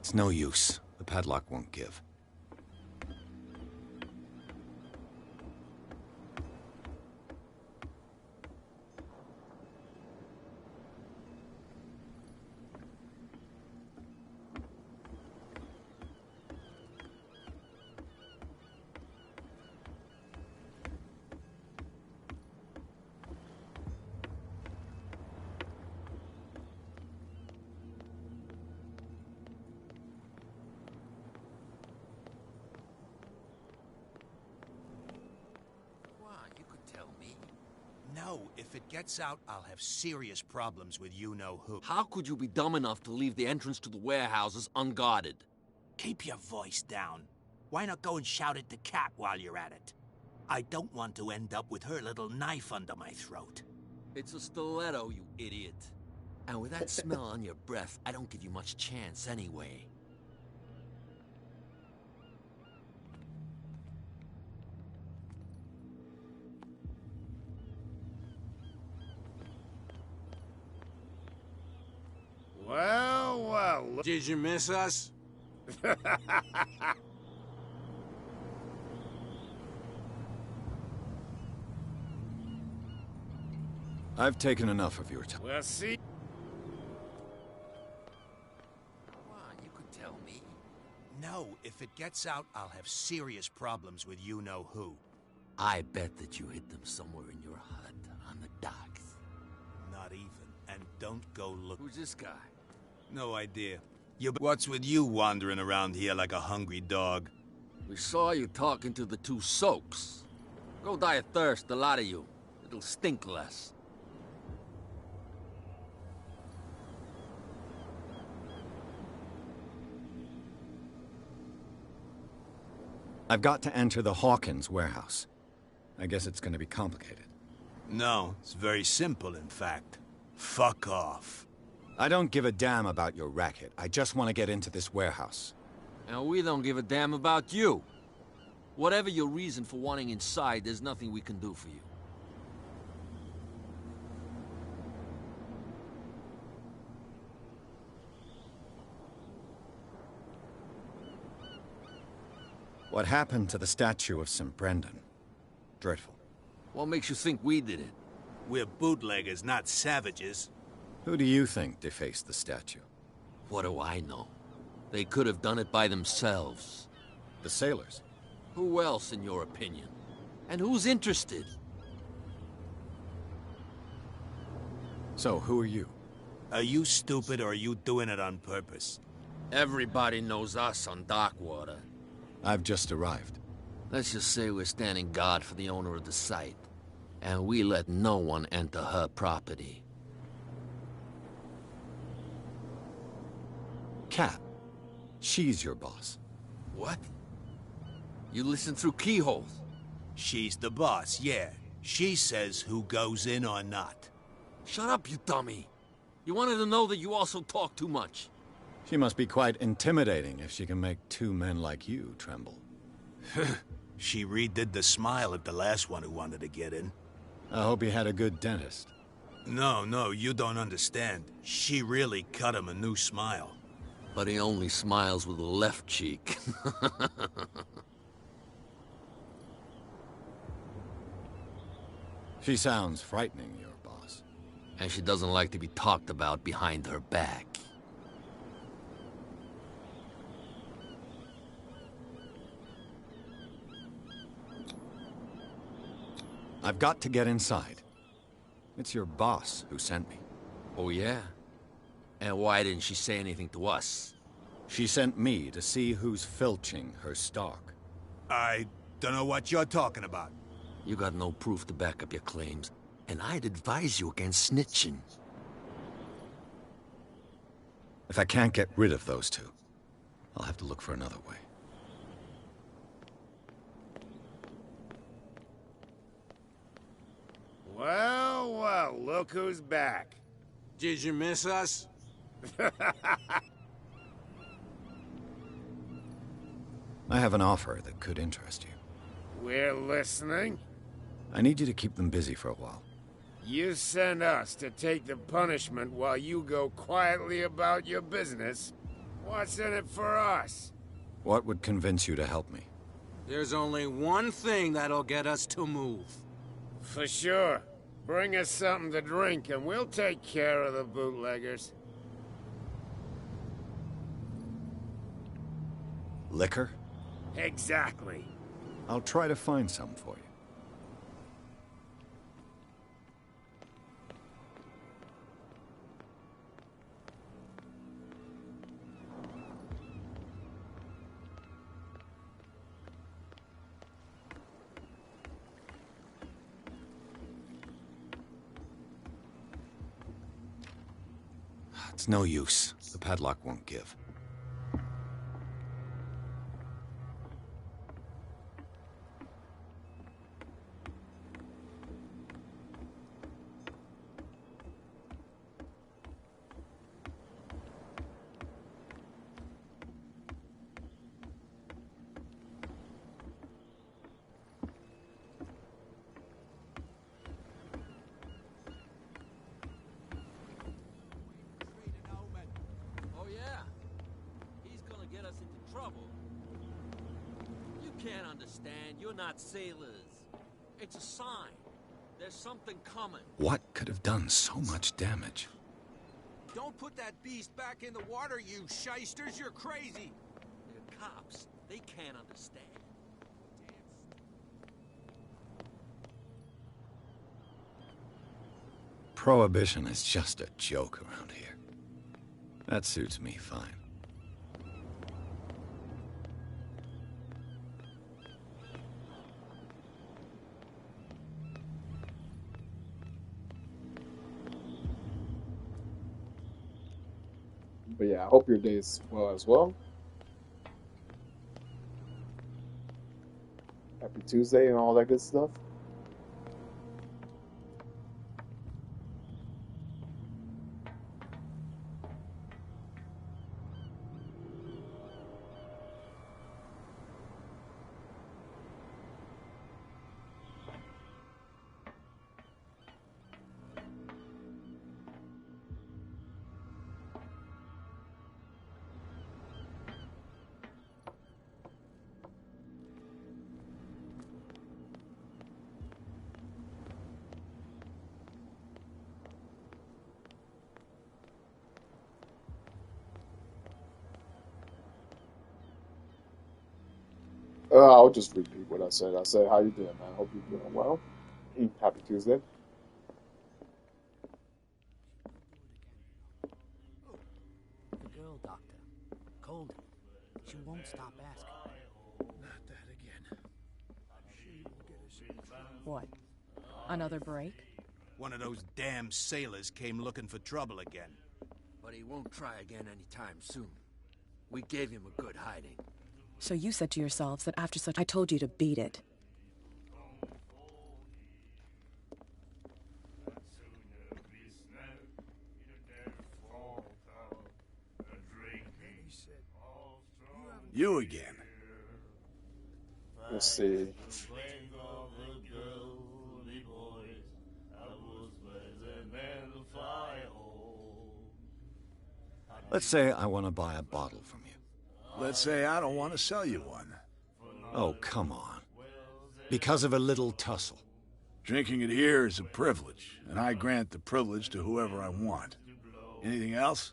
It's no use. The padlock won't give. No, if it gets out, I'll have serious problems with you-know-who. How could you be dumb enough to leave the entrance to the warehouses unguarded? Keep your voice down. Why not go and shout at the cat while you're at it? I don't want to end up with her little knife under my throat. It's a stiletto, you idiot. And with that smell on your breath, I don't give you much chance anyway. Well, Did you miss us? I've taken enough of your time. Well, see? Come on, you could tell me. No, if it gets out, I'll have serious problems with you-know-who. I bet that you hid them somewhere in your hut on the docks. Not even. And don't go look. Who's this guy? No idea. What's with you wandering around here like a hungry dog? We saw you talking to the two soaks. Go die of thirst, the lot of you. It'll stink less. I've got to enter the Hawkins warehouse. I guess it's going to be complicated. No, it's very simple, in fact. Fuck off. I don't give a damn about your racket. I just want to get into this warehouse. And we don't give a damn about you. Whatever your reason for wanting inside, there's nothing we can do for you. What happened to the statue of St. Brendan? Dreadful. What makes you think we did it? We're bootleggers, not savages. Who do you think defaced the statue? What do I know? They could have done it by themselves. The sailors? Who else, in your opinion? And who's interested? So, who are you? Are you stupid or are you doing it on purpose? Everybody knows us on Darkwater. I've just arrived. Let's just say we're standing guard for the owner of the site. And we let no one enter her property. Cat. She's your boss. What? You listen through keyholes? She's the boss, yeah. She says who goes in or not. Shut up, you dummy. You wanted to know that you also talk too much. She must be quite intimidating if she can make two men like you tremble. She redid the smile at the last one who wanted to get in. I hope he had a good dentist. No, you don't understand. She really cut him a new smile. But he only smiles with the left cheek. She sounds frightening, your boss. And she doesn't like to be talked about behind her back. I've got to get inside. It's your boss who sent me. Oh, yeah? And why didn't she say anything to us? She sent me to see who's filching her stock. I don't know what you're talking about. You got no proof to back up your claims, and I'd advise you against snitching. If I can't get rid of those two, I'll have to look for another way. Well, look who's back. Did you miss us? I have an offer that could interest you. We're listening. I need you to keep them busy for a while. You send us to take the punishment while you go quietly about your business. What's in it for us? What would convince you to help me? There's only one thing that'll get us to move. For sure. Bring us something to drink and we'll take care of the bootleggers. Liquor? Exactly. I'll try to find some for you. It's no use. The padlock won't give. Oh, yeah? understand. You're not sailors. It's a sign. There's something coming. What could have done so much damage? Don't put that beast back in the water, you shysters. You're crazy. They're cops. They can't understand. Prohibition is just a joke around here. That suits me fine. But yeah, I hope your day is well as well. Happy Tuesday and all that good stuff. I'll just repeat what I said. I said, how you doing, man? Hope you're doing well. Happy Tuesday. The girl doctor. Cold. She won't stop asking. Not that again. She will get us in trouble. What? Another break? One of those damn sailors came looking for trouble again. But he won't try again anytime soon. We gave him a good hiding. So you said to yourselves that after such, I told you to beat it. You again. Let's see. Let's say I want to buy a bottle from you. Let's say I don't want to sell you one. Oh, come on. Because of a little tussle. Drinking it here is a privilege, and I grant the privilege to whoever I want. Anything else?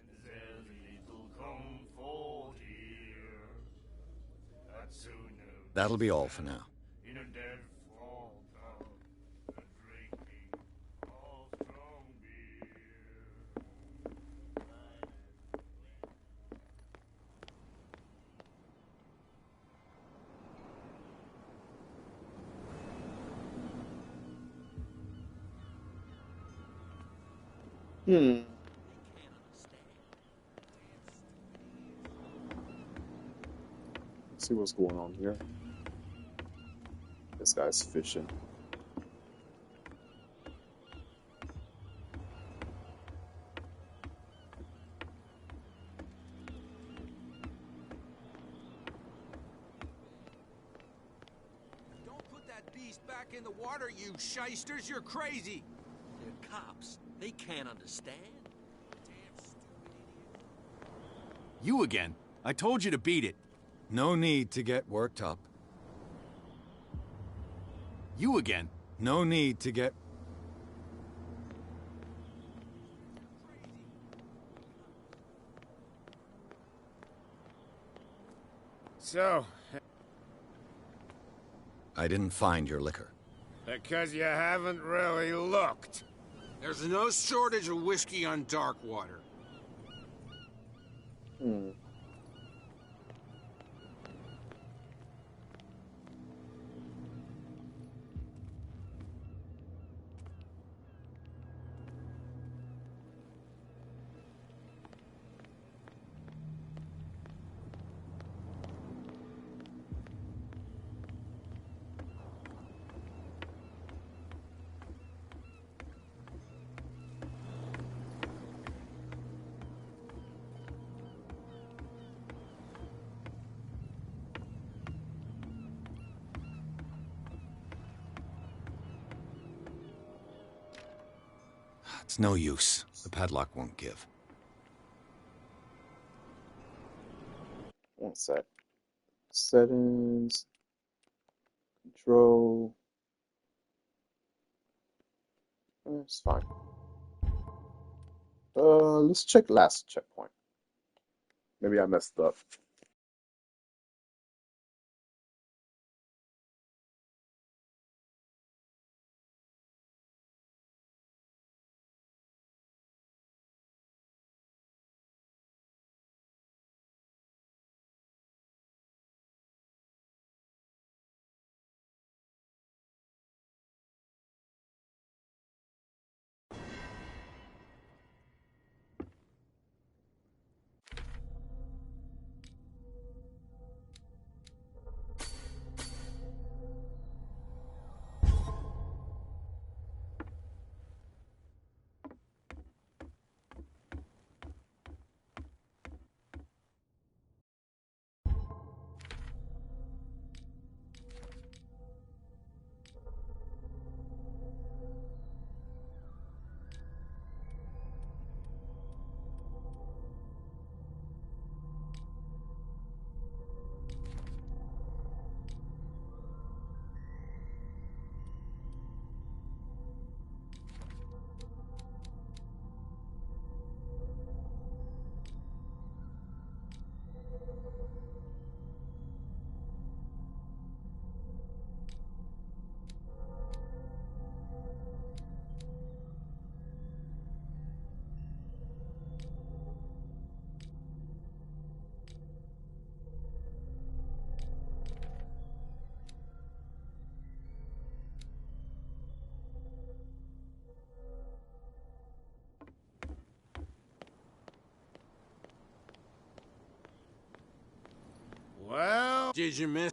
That'll be all for now. Let's see what's going on here. This guy's fishing. Don't put that beast back in the water, you shysters. You're crazy. They're cops. They can't understand. You again. I told you to beat it. No need to get worked up. You again. No need to get... So, I didn't find your liquor. because you haven't really looked. There's no shortage of whiskey on Darkwater. It's no use. The padlock won't give. One sec. Settings. Nitro. It's fine. Let's check last checkpoint. Maybe I messed up. Well, Did you miss?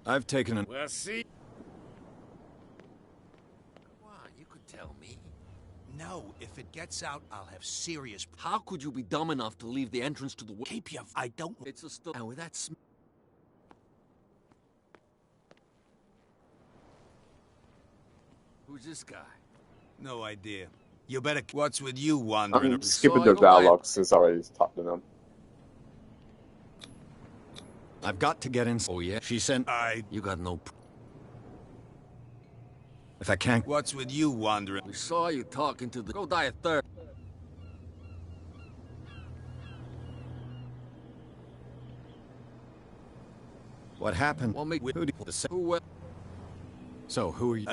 I've taken an... Well, see. Come on, you could tell me. No, if it gets out, I'll have serious... How could you be dumb enough to leave the entrance to the... Keep your... I don't... It's a still... And with that Who's this guy? No idea. You better... What's with you wandering? I'm skipping the dialogue since I already talked to them. I've got to get in... Oh, yeah? She sent... You got no... If I can't... What's with you wandering? We saw you talking to the... Go die a third. What happened? Well, Who do you... Who... So, who are you?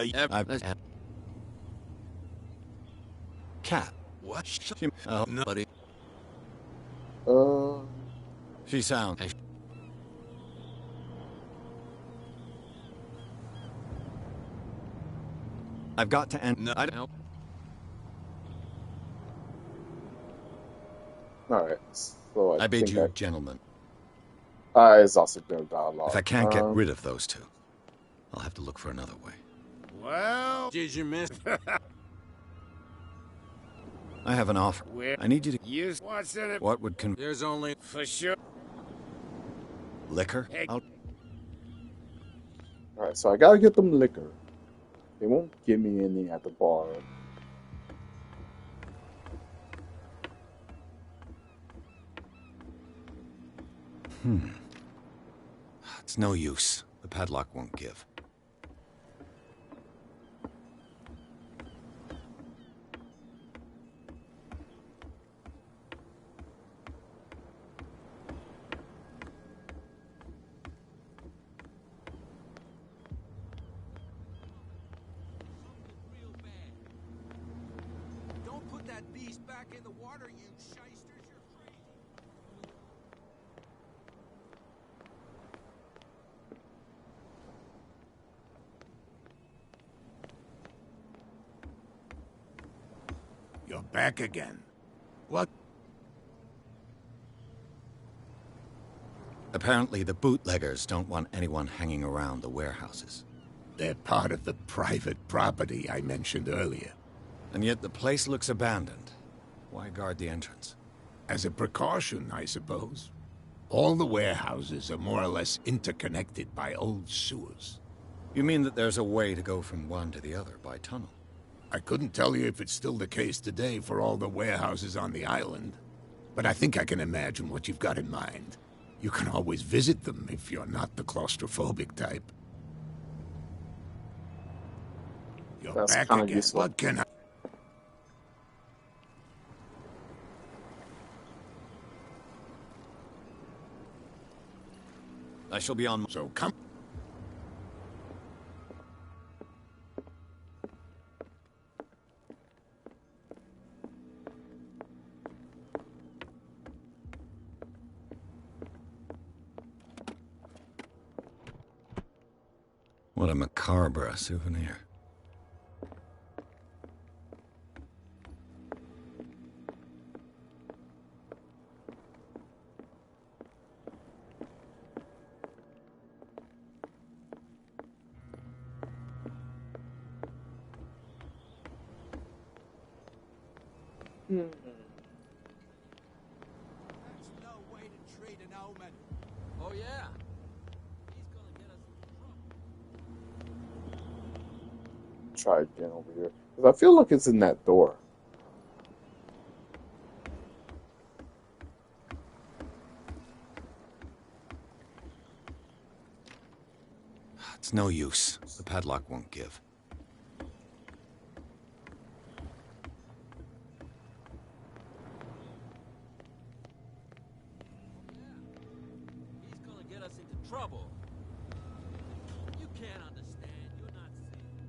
Cat. What? She... Nobody. She sounds... I've got to end... No, I don't... Alright, so I bid you, gentlemen. I exhausted their dialogue. If I can't get rid of those two, I'll have to look for another way. Well, Did you miss? I have an offer. I need you to... Use what's in it? What would There's only... For sure. Liquor? Hey. Alright, so I gotta get them liquor. They won't give me any at the bar. It's no use. The padlock won't give. Don't put that beast back in the water, you shysters. You're crazy. You're back again. What? Apparently, the bootleggers don't want anyone hanging around the warehouses. They're part of the private property I mentioned earlier. And yet the place looks abandoned. Why guard the entrance? As a precaution, I suppose. All the warehouses are more or less interconnected by old sewers. You mean that there's a way to go from one to the other by tunnel? I couldn't tell you if it's still the case today for all the warehouses on the island, but I think I can imagine what you've got in mind. You can always visit them if you're not the claustrophobic type. You're That's back kind of again. useful. What can I... I shall be on... So come... What a macabre souvenir. That's no way to treat an omen. Oh, yeah? He's gonna get us in trouble. Try again over here. Because I feel like it's in that door. It's no use. The padlock won't give. He's gonna get us into trouble. You can't understand. You're not seeing.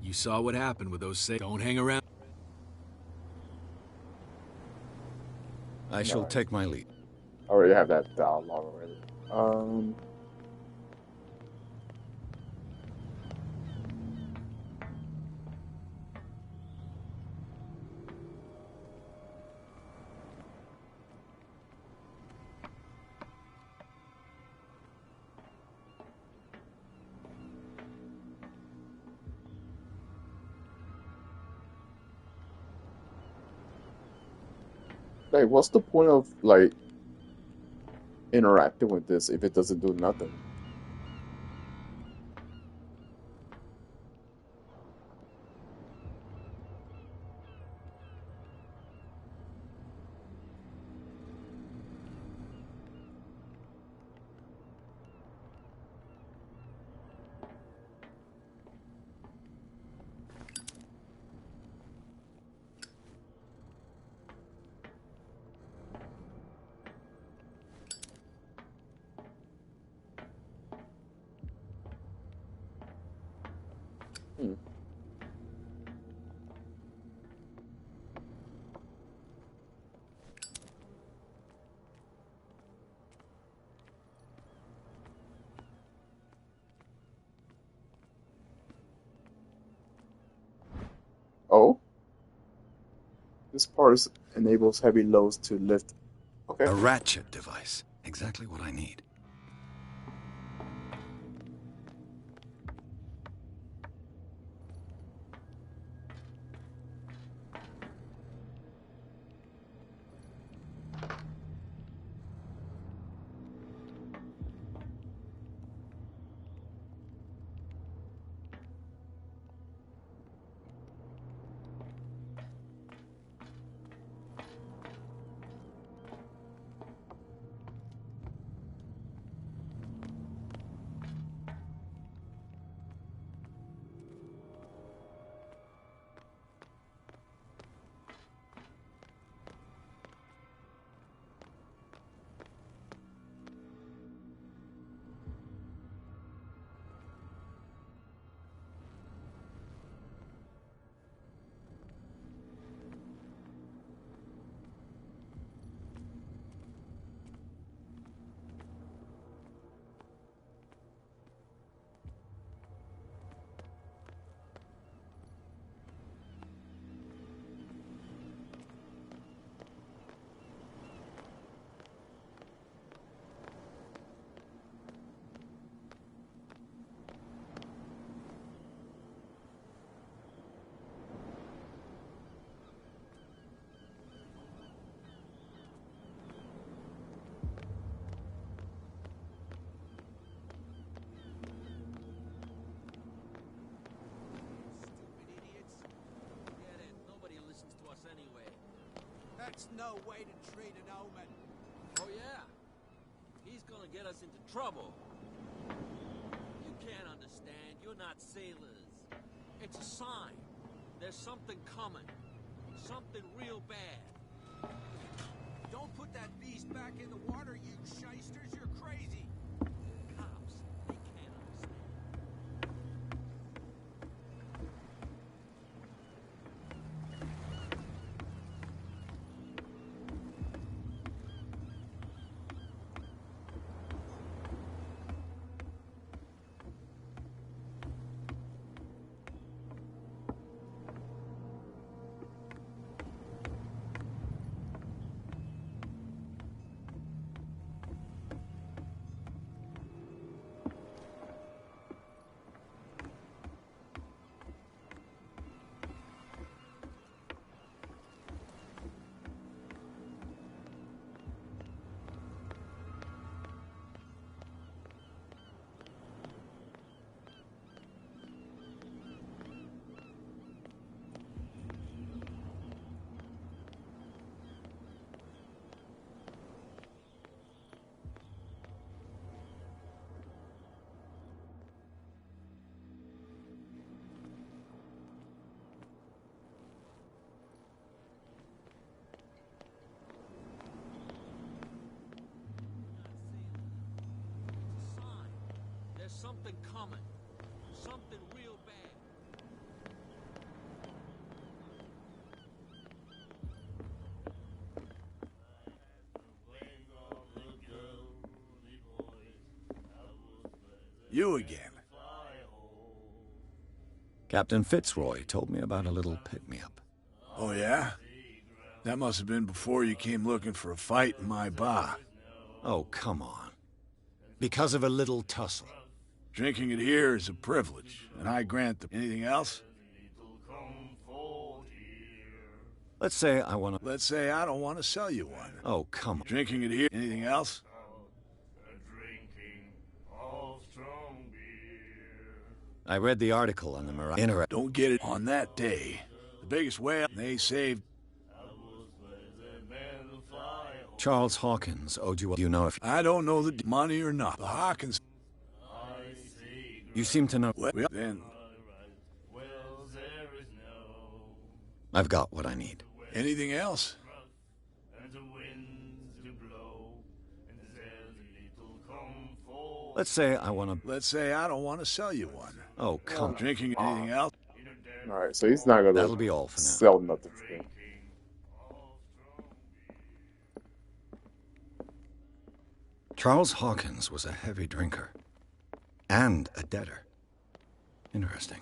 You saw what happened with those Don't hang around. I shall take my lead. I already have that dialogue already. Like, what's the point of like interacting with this if it doesn't do nothing? Hmm. Oh, this enables heavy loads to lift. Okay. A ratchet device. Exactly what I need. That's no way to treat an omen. Oh, yeah? He's gonna get us into trouble. You can't understand. You're not sailors. It's a sign. There's something coming. Something real bad. Don't put that beast back in the water, you shysters. You're crazy. Cops, they can't understand. There's something coming. Something real bad. You again. Captain Fitzroy told me about a little pick-me-up. Oh, yeah? That must have been before you came looking for a fight in my bar. Oh, come on. Because of a little tussle. Drinking it here is a privilege, and I grant them. Anything else? Let's say I want to... Let's say I don't want to sell you one. Oh, come on. Drinking it here. Anything else? I read the article on the Mirage. Don't get it on that day. The biggest whale they saved. Charles Hawkins owed you... Do you know if... I don't know the money or not. The Hawkins... You seem to know... Well, then... I've got what I need. Anything else? Let's say I want to... Let's say I don't want to sell you one. Oh, come on. Drinking anything else? Alright, so he's not gonna That'll be all for now. sell nothing to me. Charles Hawkins was a heavy drinker. And a debtor. Interesting.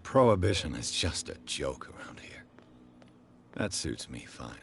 Prohibition is just a joke around here. That suits me fine.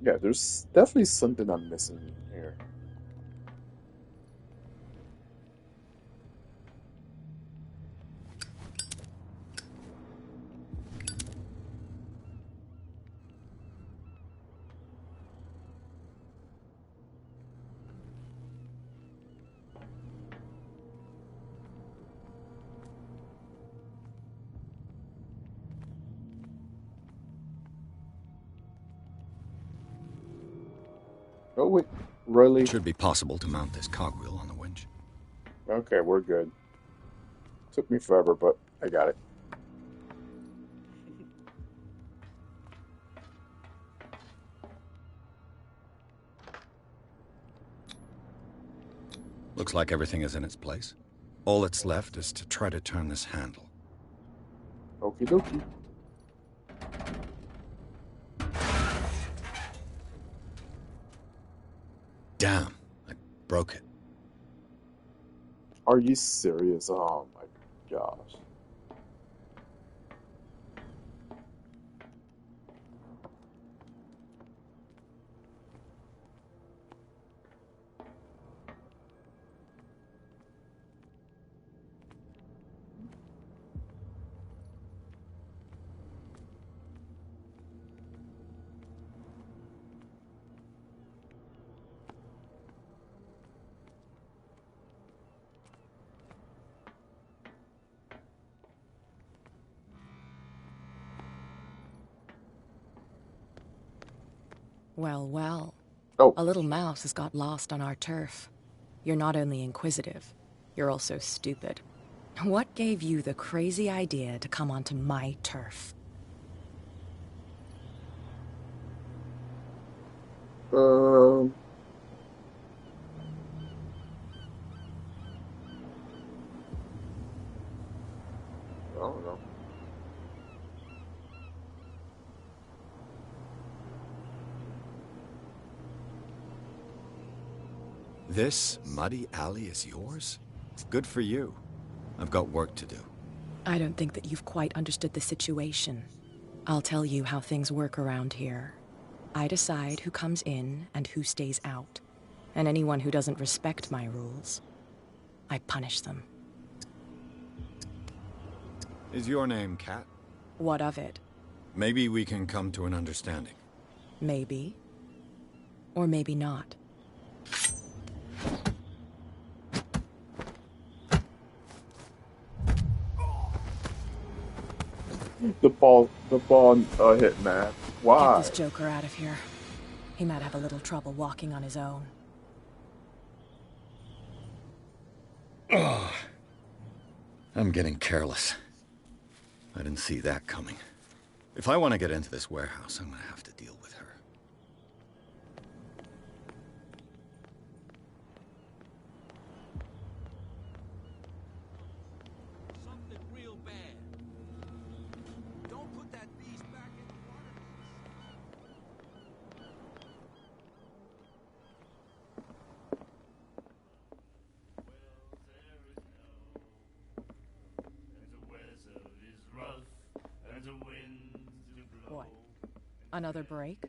Yeah, there's definitely something I'm missing here. Oh wait, really? It should be possible to mount this cogwheel on the winch. Okay, we're good. Took me forever, but I got it. Looks like everything is in its place. All that's left is to try to turn this handle. Okie dokie. Damn, I broke it. Are you serious? Oh my gosh. Well, well. Oh. A little mouse has got lost on our turf. You're not only inquisitive, you're also stupid. What gave you the crazy idea to come onto my turf? I don't know. This muddy alley is yours? Good for you. I've got work to do. I don't think that you've quite understood the situation. I'll tell you how things work around here. I decide who comes in and who stays out. And anyone who doesn't respect my rules, I punish them. Is your name Kat? What of it? Maybe we can come to an understanding. Maybe. Or maybe not. The ball hit Matt. Why? Get this joker out of here. He might have a little trouble walking on his own. Ugh. I'm getting careless. I didn't see that coming. If I want to get into this warehouse, I'm gonna have to deal with her. Something real bad. Don't put that beast back in the water. What? Another break?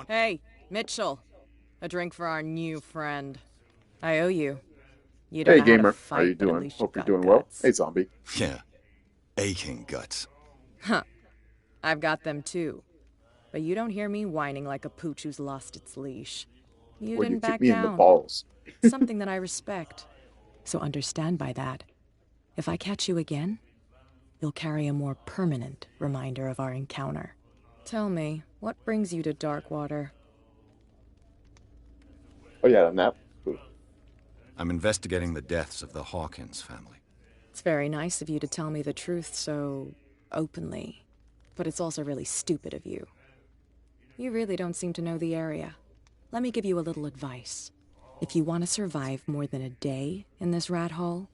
Hey, Mitchell. A drink for our new friend. I owe you. You don't Hey know how to gamer, fight, how you but at doing? least Hope you're you've got doing well. guts. Hey zombie. Yeah. Aching guts. Huh. I've got them too. But you don't hear me whining like a pooch who's lost its leash. You Well, you didn't kick back me in the down. balls. Something that I respect. So understand by that, if I catch you again, you'll carry a more permanent reminder of our encounter. Tell me, what brings you to Darkwater? Oh yeah, a nap. Ooh. I'm investigating the deaths of the Hawkins family. It's very nice of you to tell me the truth so openly, but it's also really stupid of you. You really don't seem to know the area. Let me give you a little advice. If you want to survive more than a day in this rat hole,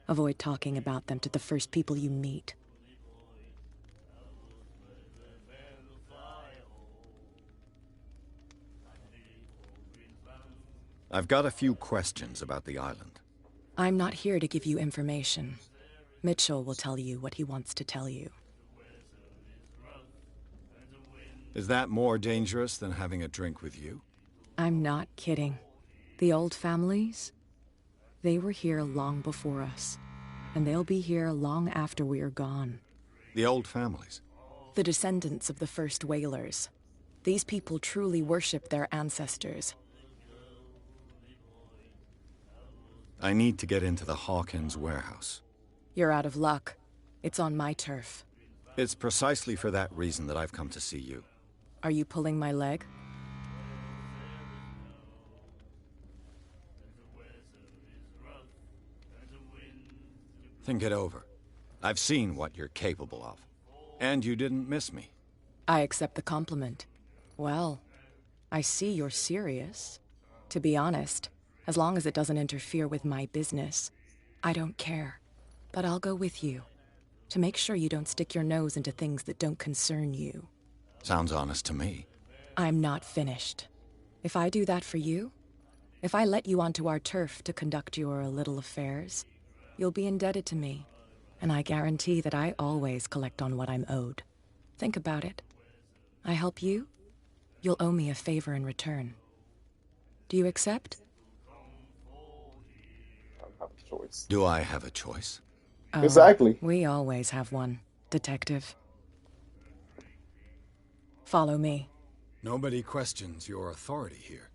avoid talking about them to the first people you meet. I've got a few questions about the island. I'm not here to give you information. Mitchell will tell you what he wants to tell you. Is that more dangerous than having a drink with you? I'm not kidding. The old families, they were here long before us, and they'll be here long after we're gone. The old families? The descendants of the first whalers. These people truly worship their ancestors. I need to get into the Hawkins warehouse. You're out of luck. It's on my turf. It's precisely for that reason that I've come to see you. Are you pulling my leg? Think it over. I've seen what you're capable of. And you didn't miss me. I accept the compliment. Well, I see you're serious. To be honest, As long as it doesn't interfere with my business, I don't care. But I'll go with you, to make sure you don't stick your nose into things that don't concern you. Sounds honest to me. I'm not finished. If I do that for you, if I let you onto our turf to conduct your little affairs, you'll be indebted to me, and I guarantee that I always collect on what I'm owed. Think about it. I help you, you'll owe me a favor in return. Do you accept? I don't have a choice. Do I have a choice? Oh, Exactly. we always have one, Detective. Follow me. Nobody questions your authority here.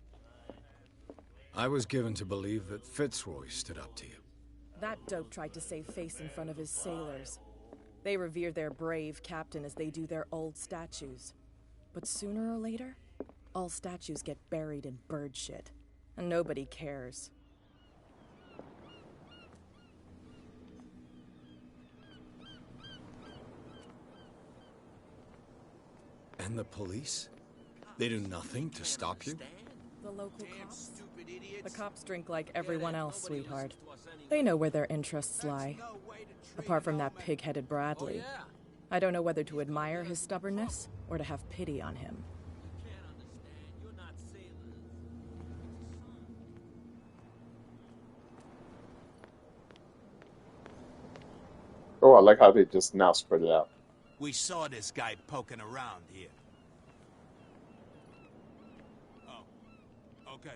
I was given to believe that Fitzroy stood up to you. That dope tried to save face in front of his sailors. They revere their brave captain as they do their old statues. But sooner or later, all statues get buried in bird shit, and nobody cares. And the police? They do nothing to stop you? The local cops? The cops drink like everyone else, sweetheart. They know where their interests lie. Apart from that pig-headed Bradley. I don't know whether to admire his stubbornness or to have pity on him. Oh, I like how they just now spread it out. We saw this guy poking around here. Oh, okay.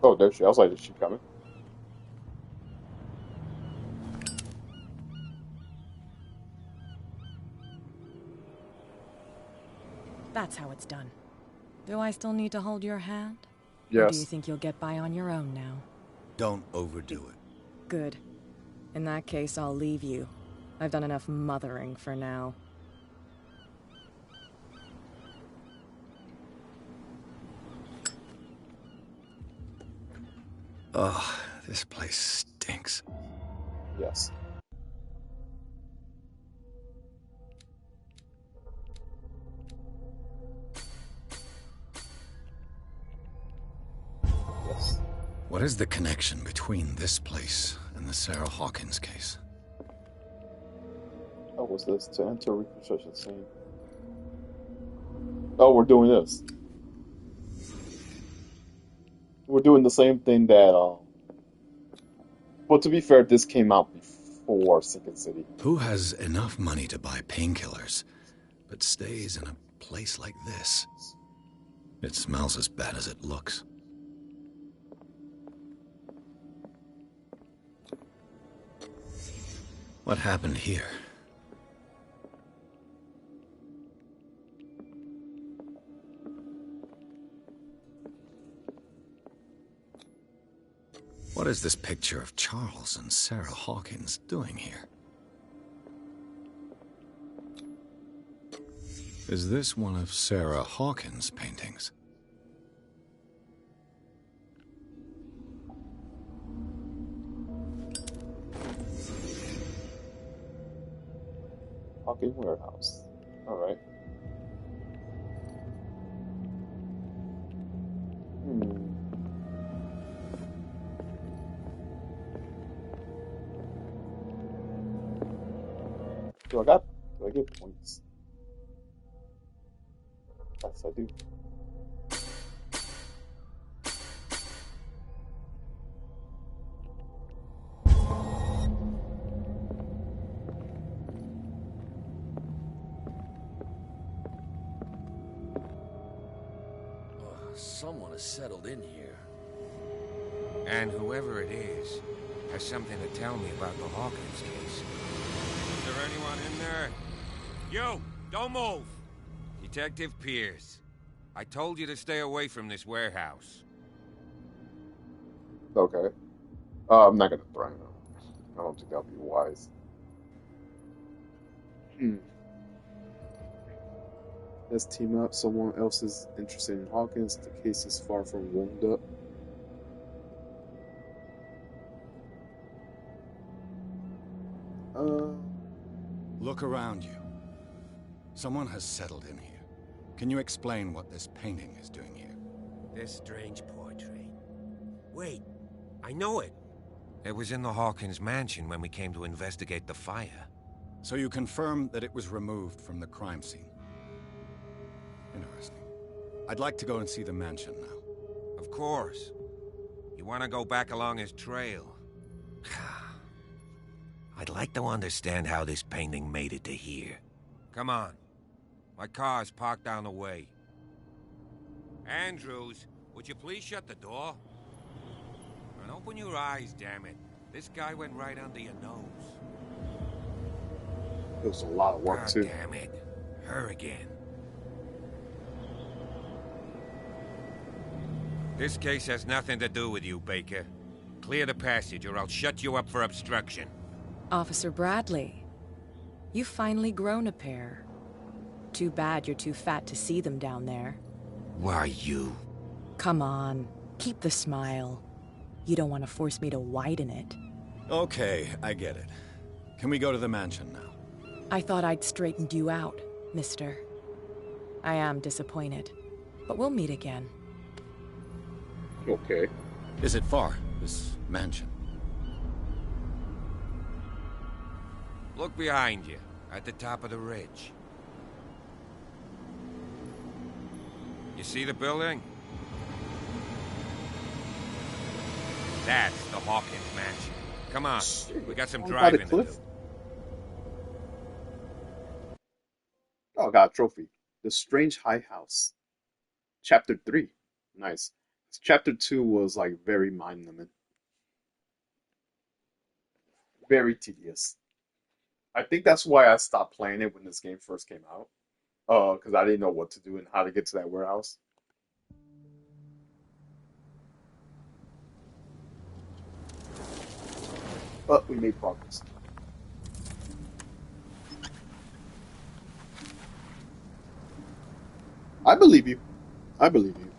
Oh, there she. I was like, is she coming? That's how it's done. Do I still need to hold your hand? Yes. Or do you think you'll get by on your own now? Don't overdo it. Good. In that case, I'll leave you. I've done enough mothering for now. Ugh, this place stinks. Yes. Yes. What is the connection between this place and the Sarah Hawkins case? Oh, what's this? To enter reconstruction scene. Oh, we're doing this. We're doing the same thing that, But to be fair, this came out before Second City. Who has enough money to buy painkillers, but stays in a place like this? It smells as bad as it looks. What happened here? What is this picture of Charles and Sarah Hawkins doing here? Is this one of Sarah Hawkins' paintings? Hawkins Warehouse. Alright. Do I get points? Yes, I do. Someone has settled in here. And whoever it is has something to tell me about the Hawkins case. Is there anyone in there? You! Don't move! Detective Pierce. I told you to stay away from this warehouse. Okay. I'm not gonna threaten him. I don't think that'll be wise. Hmm. Let's team up. Someone else is interested in Hawkins. The case is far from wound up. Look around you. Someone has settled in here. Can you explain what this painting is doing here? This strange portrait. Wait, I know it. It was in the Hawkins mansion when we came to investigate the fire. So you confirm that it was removed from the crime scene? Interesting. I'd like to go and see the mansion now. Of course. You want to go back along his trail? I'd like to understand how this painting made it to here. Come on. My car's parked down the way. Andrews, would you please shut the door? And open your eyes, damn it. This guy went right under your nose. It was a lot of work, God too. Damn it. Her again. This case has nothing to do with you, Baker. Clear the passage or I'll shut you up for obstruction. Officer Bradley, you've finally grown a pair. Too bad you're too fat to see them down there. Why you? Come on, keep the smile. You don't want to force me to widen it. Okay, I get it. Can we go to the mansion now? I thought I'd straightened you out, mister. I am disappointed, but we'll meet again. Okay. Is it far, this mansion? Look behind you, at the top of the ridge. You see the building? That's the Hawkins mansion. Come on, we got some driving to do. Oh, I got a trophy. The Strange High House. Chapter 3. Nice. Chapter 2 was like very mind-numbing. Very tedious. I think that's why I stopped playing it when this game first came out. Because I didn't know what to do and how to get to that warehouse. But we made progress. I believe you. I believe you.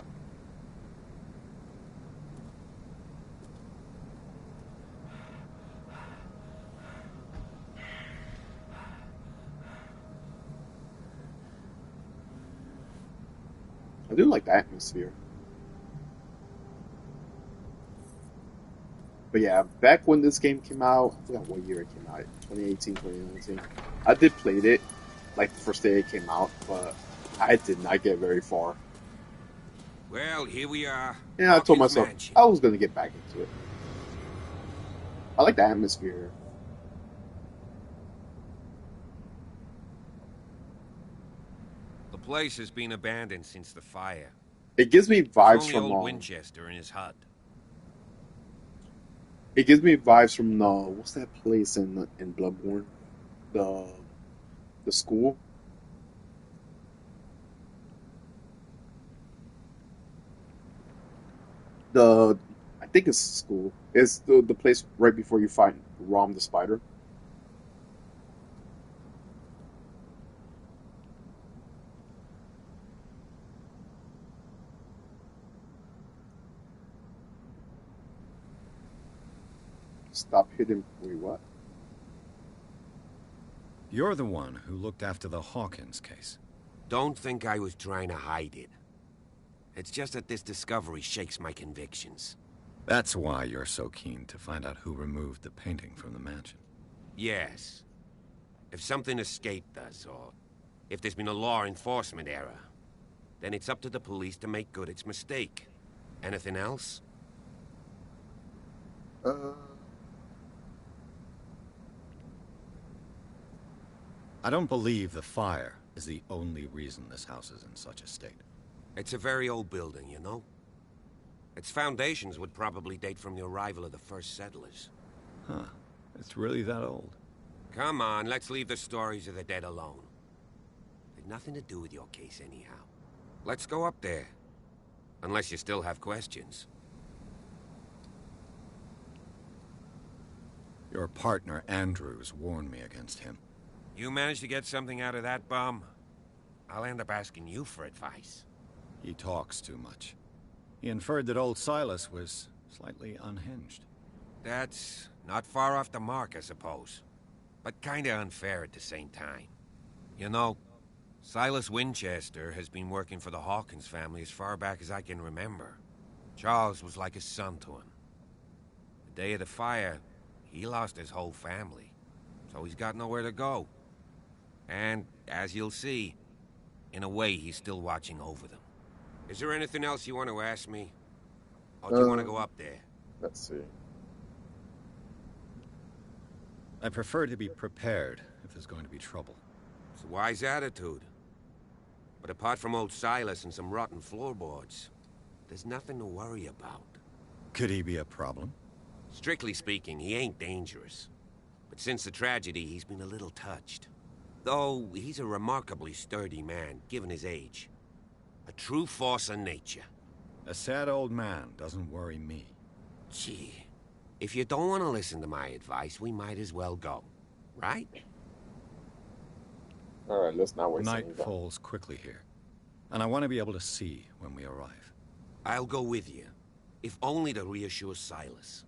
I do like the atmosphere. But yeah, back when this game came out, I forgot what year it came out, 2018, 2019. I did play it, like the first day it came out, but I did not get very far. Well, here we are. Yeah, I told Hawkins myself mansion. I was going to get back into it. I like the atmosphere. The place has been abandoned since the fire. It gives me There's vibes only from old Winchester in his hut. it gives me vibes from what's that place in Bloodborne? The school. I think it's school. It's the place right before you find Rom the spider. Stop hitting. Wait, what? You're the one who looked after the Hawkins case. Don't think I was trying to hide it. It's just that this discovery shakes my convictions. That's why you're so keen to find out who removed the painting from the mansion. Yes. If something escaped us, or if there's been a law enforcement error, then it's up to the police to make good its mistake. Anything else? I don't believe the fire is the only reason this house is in such a state. It's a very old building, you know? Its foundations would probably date from the arrival of the first settlers. Huh. It's really that old. Come on, let's leave the stories of the dead alone. They've nothing to do with your case anyhow. Let's go up there. Unless you still have questions. Your partner, Andrews, warned me against him. You managed to get something out of that bum? I'll end up asking you for advice. He talks too much. He inferred that old Silas was slightly unhinged. That's not far off the mark, I suppose. But kinda unfair at the same time. You know, Silas Winchester has been working for the Hawkins family as far back as I can remember. Charles was like a son to him. The day of the fire, he lost his whole family, so he's got nowhere to go. And, as you'll see, in a way, he's still watching over them. Is there anything else you want to ask me? Or do you want to go up there? Let's see. I prefer to be prepared if there's going to be trouble. It's a wise attitude. But apart from old Silas and some rotten floorboards, there's nothing to worry about. Could he be a problem? Strictly speaking, he ain't dangerous. But since the tragedy, he's been a little touched. Though he's a remarkably sturdy man, given his age. A true force of nature. A sad old man doesn't worry me. Gee, if you don't want to listen to my advice, we might as well go. Right? Alright, let's not waste Night any time. falls quickly here, and I want to be able to see when we arrive. I'll go with you, if only to reassure Silas.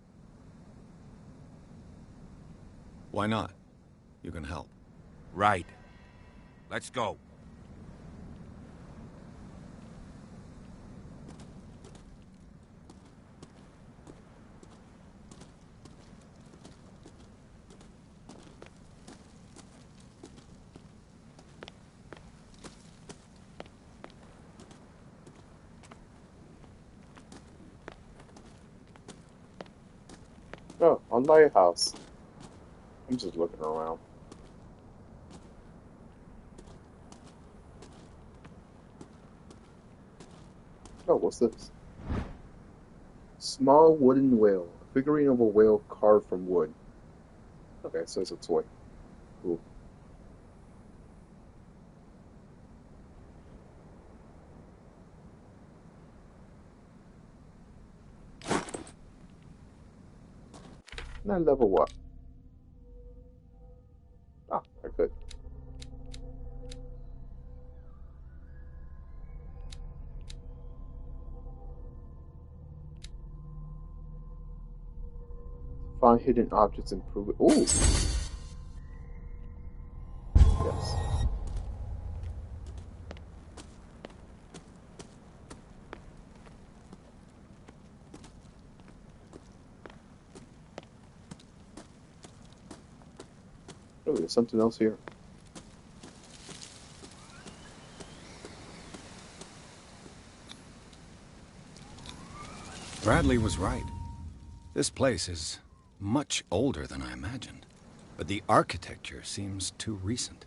Why not? You can help. Right. Let's go. Oh, a lighthouse. I'm just looking around. Oh, what's this? Small wooden whale. A figurine of a whale carved from wood. Okay, so it's a toy. Cool. Not level what? Ah, I could. Find hidden objects and prove it. Ooh! Yes. Oh, there's something else here. Bradley was right. This place is much older than I imagined, but the architecture seems too recent.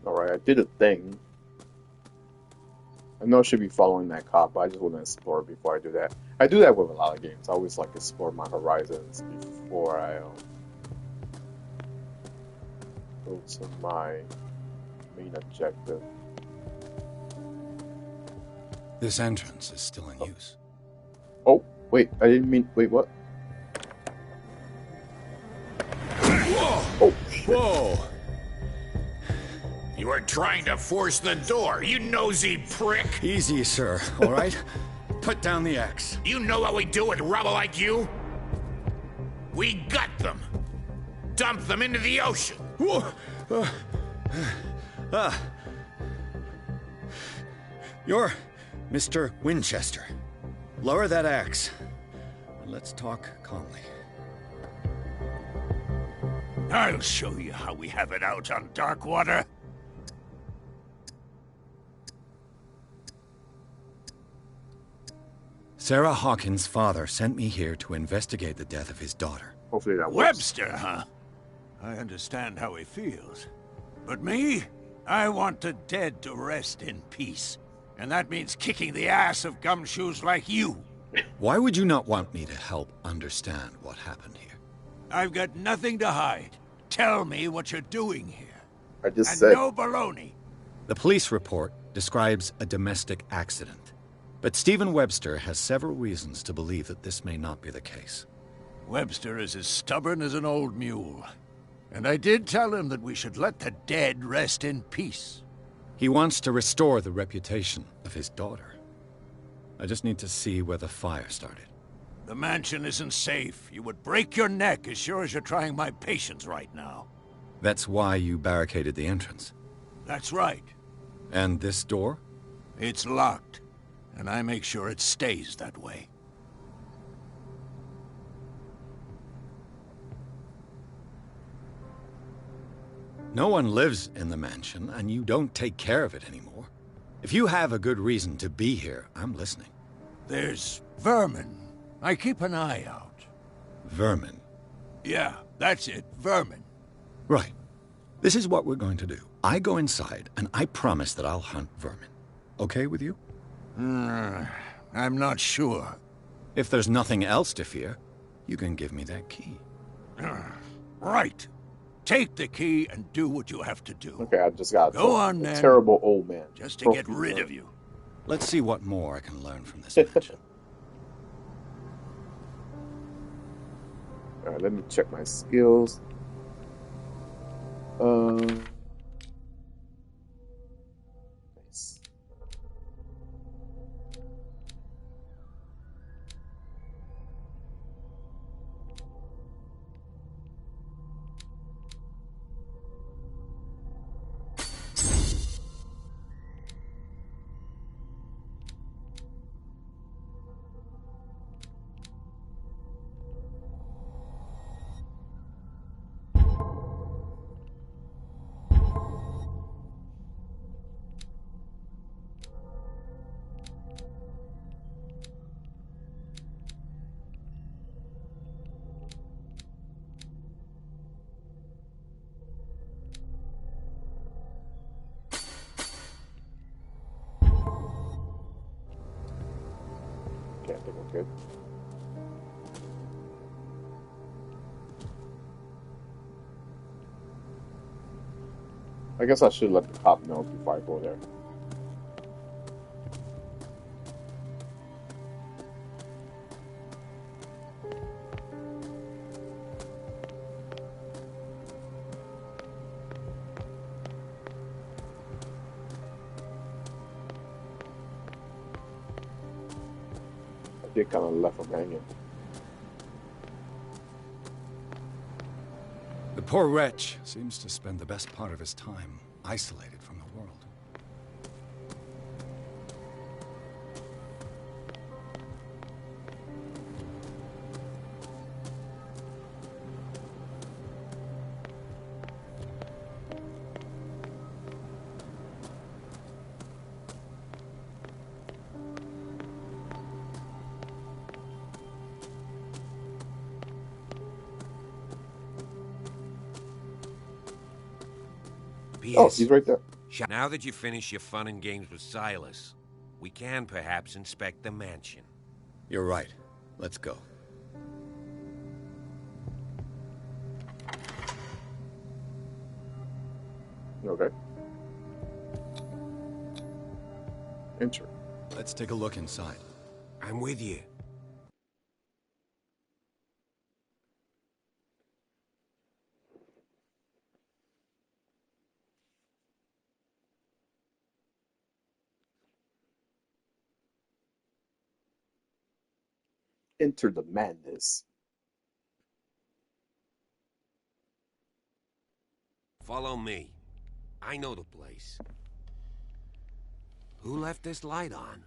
Alright, I did a thing. I know I should be following that cop, but I just want to explore before I do that. I do that with a lot of games. I always like to explore my horizons before I go to my main objective. This entrance is still in use. Oh, wait, I didn't mean... Wait, what? Oh! Whoa! You were trying to force the door, you nosy prick! Easy, sir, all right? Put down the axe. You know what we do with rubble like you? We gut them. Dump them into the ocean. You're Mr. Winchester. Lower that axe. Let's talk calmly. I'll show you how we have it out on Darkwater. Sarah Hawkins' father sent me here to investigate the death of his daughter. Hopefully that works. Webster, huh? I understand how he feels. But me? I want the dead to rest in peace. And that means kicking the ass of gumshoes like you. Why would you not want me to help understand what happened here? I've got nothing to hide. Tell me what you're doing here. I just and said. no baloney. The police report describes a domestic accident. But Stephen Webster has several reasons to believe that this may not be the case. Webster is as stubborn as an old mule. And I did tell him that we should let the dead rest in peace. He wants to restore the reputation of his daughter. I just need to see where the fire started. The mansion isn't safe. You would break your neck as sure as you're trying my patience right now. That's why you barricaded the entrance. That's right. And this door? It's locked. And I make sure it stays that way. No one lives in the mansion, and you don't take care of it anymore. If you have a good reason to be here, I'm listening. There's vermin. I keep an eye out. Vermin? Yeah, that's it. Vermin. Right. This is what we're going to do. I go inside, and I promise that I'll hunt vermin. Okay with you? I'm not sure. If there's nothing else to fear, you can give me that key. Right. Take the key and do what you have to do. Okay, I just got Go on, a then. terrible old man. Just to get rid of you. Let's see what more I can learn from this mansion. Alright, let me check my skills. Nice. Okay, I think I'm good. I guess I should let the cop know before I go there. I did kind of left him hanging. The poor wretch seems to spend the best part of his time isolated from the world. Oh, he's right there. Now that you finish your fun and games with Silas, we can perhaps inspect the mansion. You're right. Let's go. Okay. Enter. Let's take a look inside. I'm with you. enter the madness. Follow me. I know the place. Who left this light on?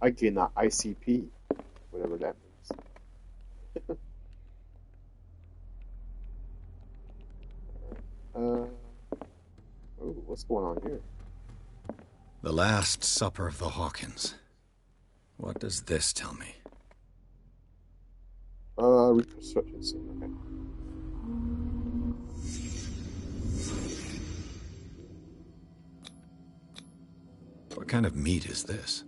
I cannot ICP, whatever that means. Oh, what's going on here? The Last Supper of the Hawkins. What does this tell me? Reconstruction scene, okay. What kind of meat is this?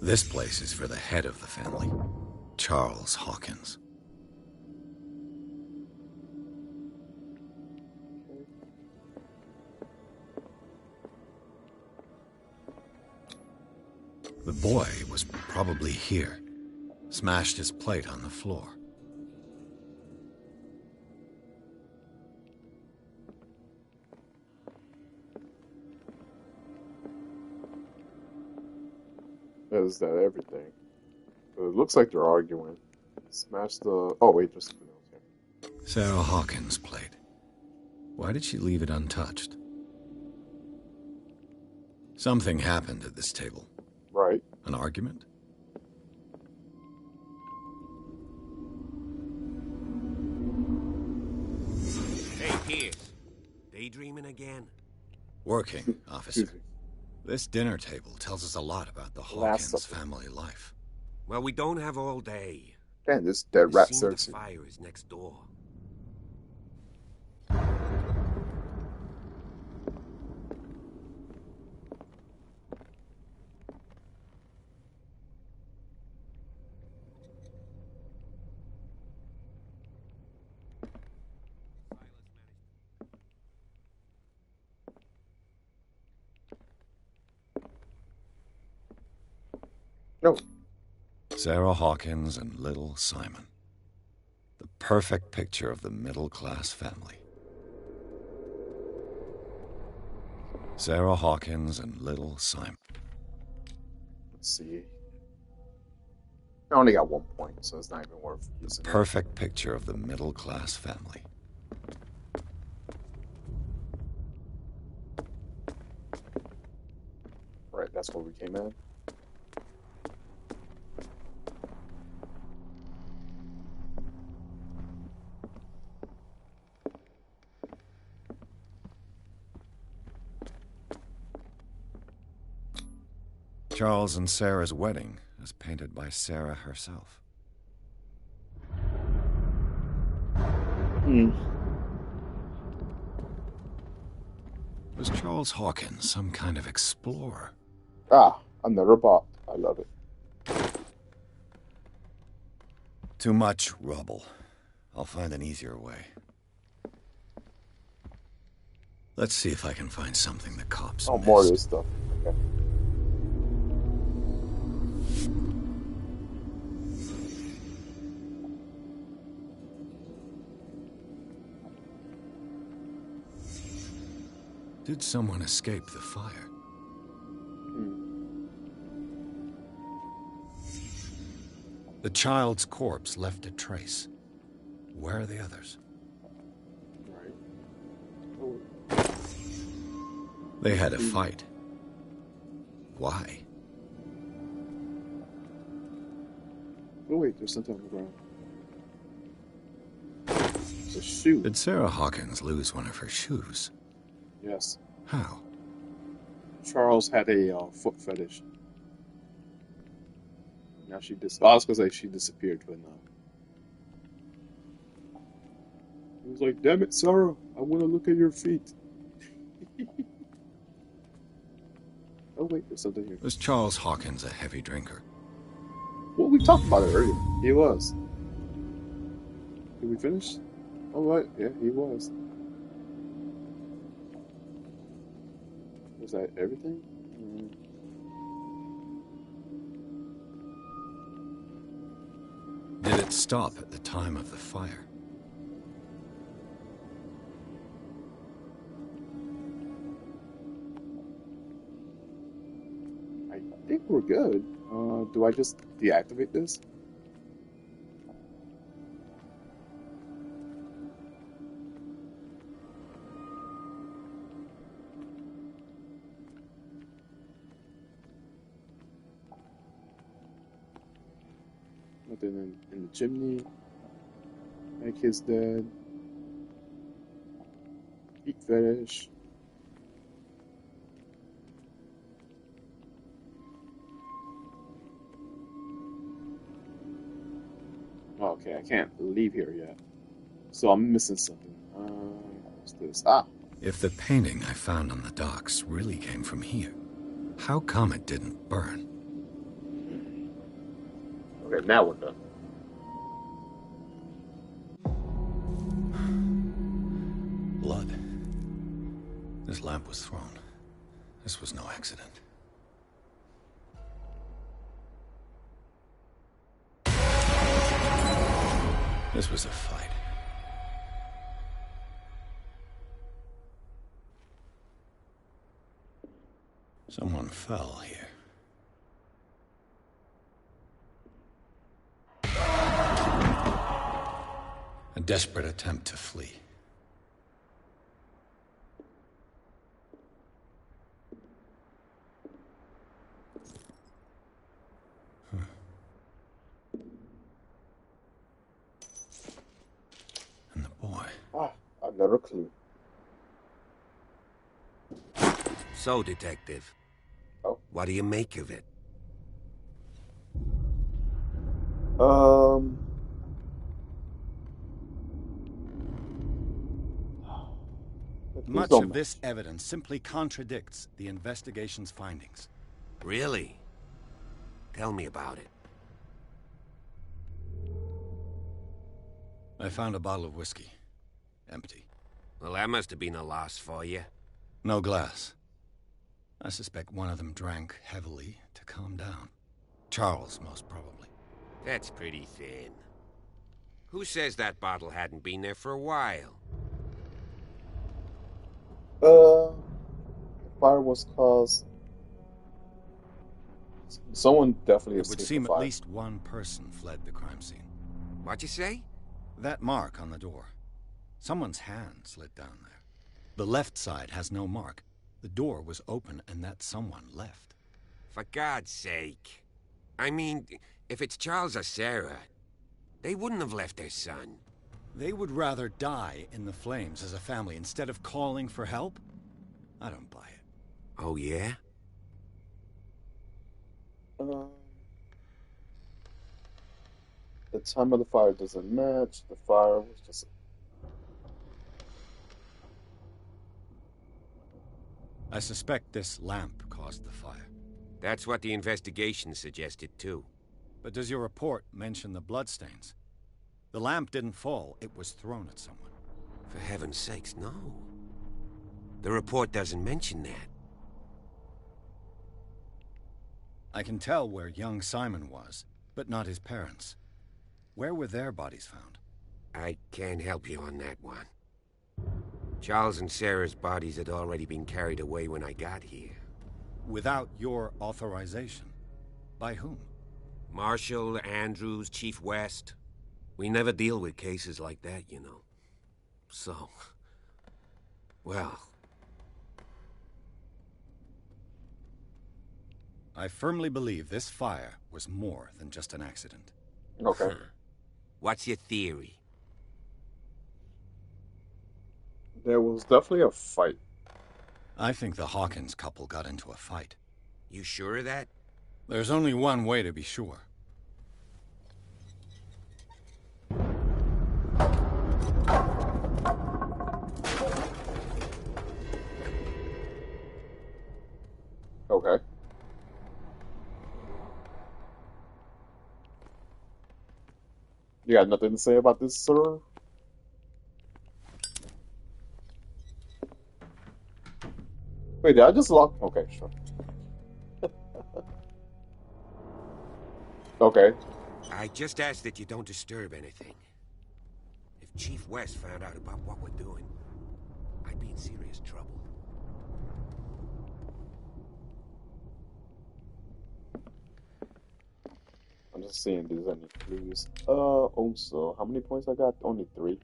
This place is for the head of the family, Charles Hawkins. The boy was probably here, smashed his plate on the floor. Is that everything? But it looks like they're arguing. Smash the... Oh, wait, there's something else here. Sarah Hawkins' plate. Why did she leave it untouched? Something happened at this table. Right. An argument? Hey, Pierce. Daydreaming again? Working, officer. This dinner table tells us a lot about the Hawkins family life. Well, we don't have all day. Man, this dead rat The Cersei. fire is next door. No. Sarah Hawkins and little Simon. The perfect picture of the middle-class family. Sarah Hawkins and little Simon. Let's see. I only got 1 point, so it's not even worth using. Perfect picture of the middle-class family. Right, that's where we came in. Charles and Sarah's wedding, as painted by Sarah herself. Was Charles Hawkins some kind of explorer? Ah, another bot. I love it. Too much rubble. I'll find an easier way. Let's see if I can find something the cops missed. More of this stuff. Okay. Did someone escape the fire? The child's corpse left a trace. Where are the others? They had a fight. Why? Oh wait, there's something on the ground. It's a shoe. Did Sarah Hawkins lose one of her shoes? Yes. How? Charles had a foot fetish. Now she I was gonna say she disappeared, but no. He was like, "Damn it, Sarah! I want to look at your feet." Oh wait, there's something here. Was Charles Hawkins a heavy drinker? Well, we talked about it earlier. He was. Did we finish? All right. Yeah, he was. Was that everything? Did it stop at the time of the fire? we're good. Do I just deactivate this? Nothing in the chimney. My kid's dead. Feet fetish. Okay, I can't leave here yet. So I'm missing something. What's this? Ah! If the painting I found on the docks really came from here, how come it didn't burn? Okay, now we're done. Blood. This lamp was thrown. This was no accident. This was a fight. Someone fell here. A desperate attempt to flee. And the boy. Ah, another clue. So, Detective, oh, what do you make of it? Much of this evidence simply contradicts the investigation's findings. Really? Tell me about it. I found a bottle of whiskey. Empty. Well, that must have been a loss for you. No glass. I suspect one of them drank heavily to calm down. Charles, most probably. That's pretty thin. Who says that bottle hadn't been there for a while? The fire was caused. Someone definitely It would escaped seem the at fire. least one person fled the crime scene. What'd you say? That mark on the door. Someone's hand slid down there. The left side has no mark. The door was open and that someone left. For God's sake. I mean, if it's Charles or Sarah, they wouldn't have left their son. They would rather die in the flames as a family instead of calling for help? I don't buy it. Oh, yeah? The time of the fire doesn't match. The fire was just. I suspect this lamp caused the fire. That's what the investigation suggested, too. But does your report mention the bloodstains? The lamp didn't fall, it was thrown at someone. For heaven's sakes, no. The report doesn't mention that. I can tell where young Simon was, but not his parents. Where were their bodies found? I can't help you on that one. Charles and Sarah's bodies had already been carried away when I got here. Without your authorization? By whom? Marshall, Andrews, Chief West. We never deal with cases like that, you know. So... well... I firmly believe this fire was more than just an accident. Okay. What's your theory? There was definitely a fight. I think the Hawkins couple got into a fight. You sure of that? There's only one way to be sure. Okay. You got nothing to say about this, sir? Wait, did I just lock? Okay, sure. Okay. I just ask that you don't disturb anything. If Chief West found out about what we're doing, I'd be in serious trouble. I'm just seeing if there's any clues. Also, how many points I got? Only 3.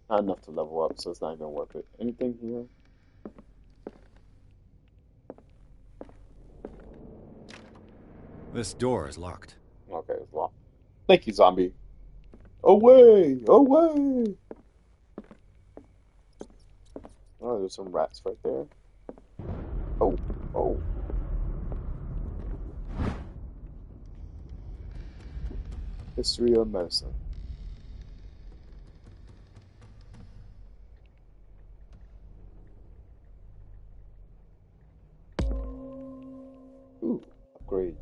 Not enough to level up, so it's not even worth it. Anything here? This door is locked. Okay, it's locked. Thank you, zombie. Away! Away! Oh, there's some rats right there. Oh, oh. History of medicine. Ooh, upgrade.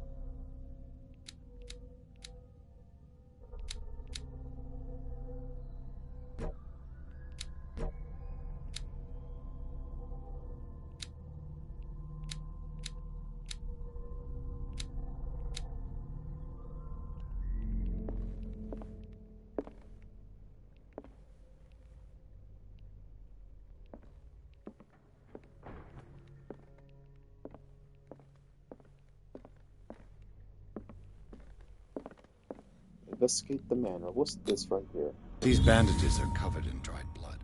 Investigate the manor. What's this right here? These bandages are covered in dried blood.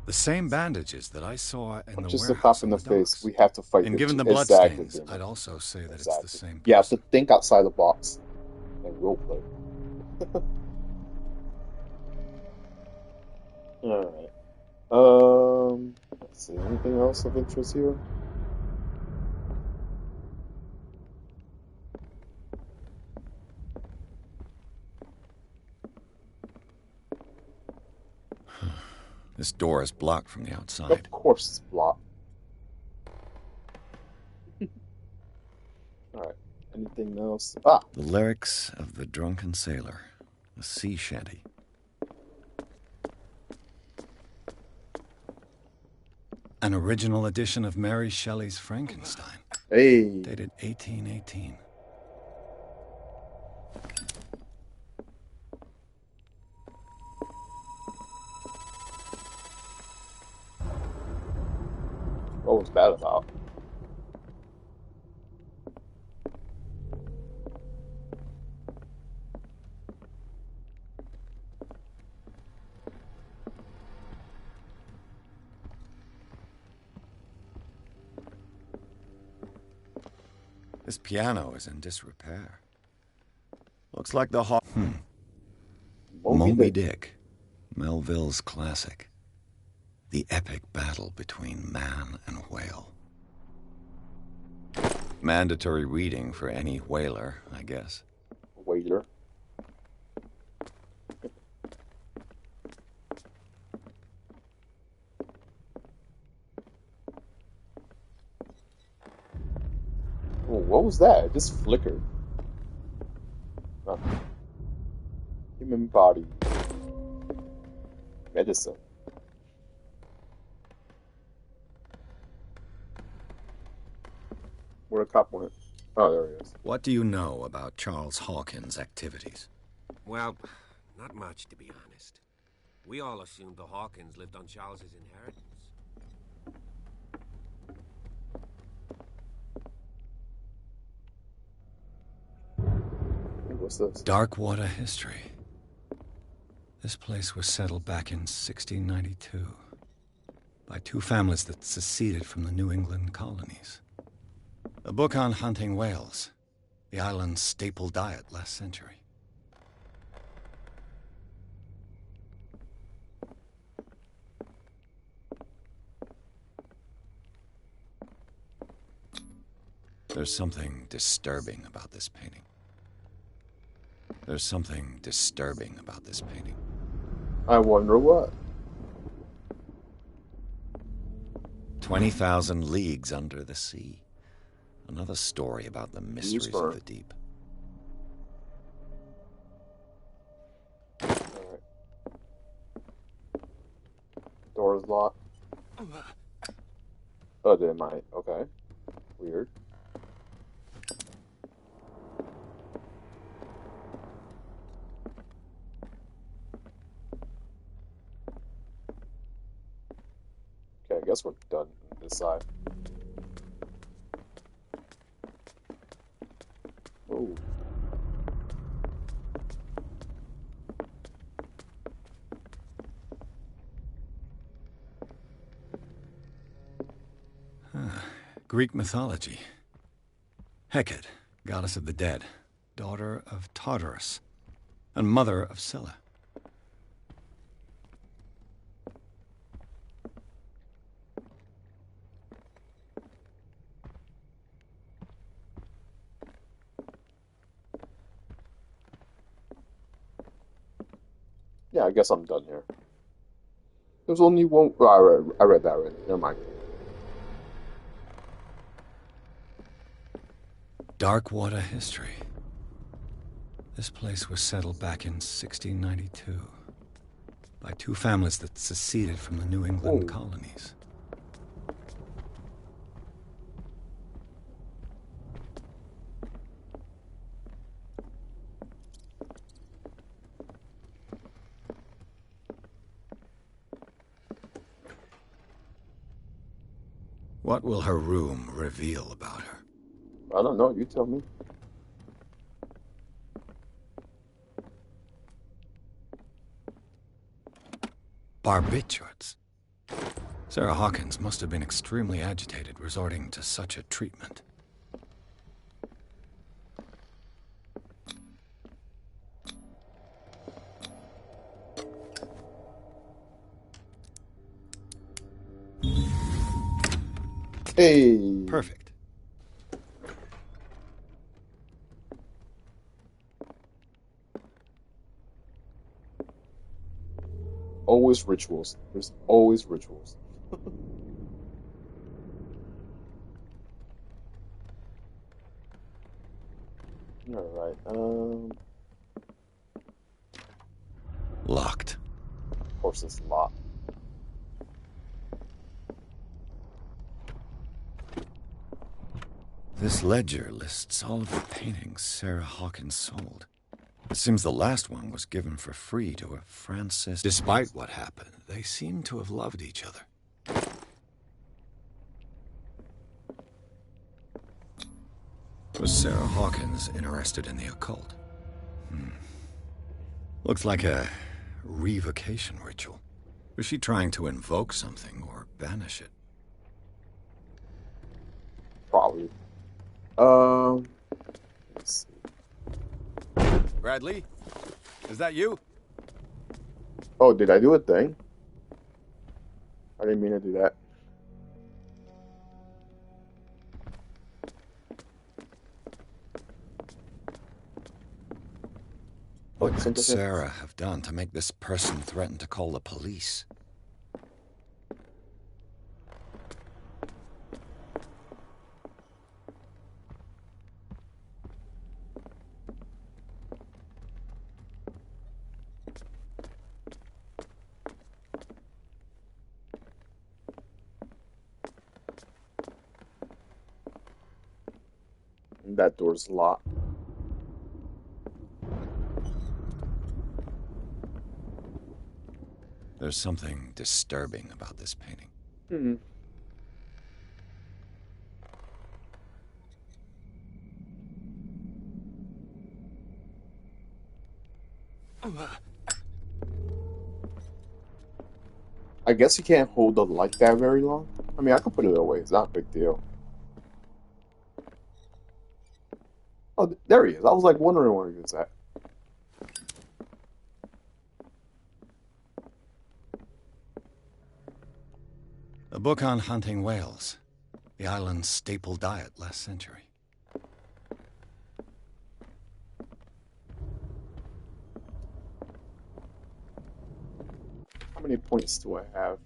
The same bandages that I saw in the Just a warehouse pop in on the the face. docks. We have to fight And the given the exact bloodstains, demon. I'd also say that it's the same You have to person. think outside the box and roleplay. Alright. Let's see. Anything else of interest here? This door is blocked from the outside. Of course it's blocked. Alright. Anything else? Ah! The lyrics of the drunken sailor. A sea shanty. An original edition of Mary Shelley's Frankenstein. Hey! Dated 1818. What was that about? This piano is in disrepair. Looks like the Moby Dick. Melville's classic. The epic battle between man and whale. Mandatory reading for any whaler, I guess. Whaler. Oh, what was that? It just flickered. Huh. Human body. Medicine. Where the cop went? Oh, there he is. What do you know about Charles Hawkins' activities? Well, not much, to be honest. We all assumed the Hawkins lived on Charles's inheritance. What's this? Darkwater history. This place was settled back in 1692 by 2 families that seceded from the New England colonies. A book on hunting whales, the island's staple diet last century. There's something disturbing about this painting. There's something disturbing about this painting. I wonder what. 20,000 leagues under the sea. Another story about the mysteries of the deep. Alright. Door is locked. Oh, they might. Okay. Weird. Okay, I guess we're done on this side. Oh. Greek mythology. Hecate, goddess of the dead, daughter of Tartarus, and mother of Scylla. Yeah, I guess I'm done here. There's only one. Oh, I read that already. Never mind. Darkwater history. This place was settled back in 1692 by two families that seceded from the New England colonies. What will her room reveal about her? I don't know. You tell me. Barbiturates. Sarah Hawkins must have been extremely agitated, resorting to such a treatment. Hey. Perfect. Always rituals. There's always rituals. All right. Locked. Of course, it's locked. This ledger lists all of the paintings Sarah Hawkins sold. It seems the last one was given for free to a Francis. Despite what happened, they seem to have loved each other. Was Sarah Hawkins interested in the occult? Looks like a revocation ritual. Was she trying to invoke something or banish it? Probably. Let's see. Bradley? Is that you? Oh, did I do a thing? I didn't mean to do that. What could Sarah have done to make this person threaten to call the police? That door's locked. There's something disturbing about this painting. Hmm. I guess you can't hold the light that very long. I mean, I can put it away. It's not a big deal. Oh, there he is. I was like wondering where he was at. A book on hunting whales. The island's staple diet last century. How many points do I have?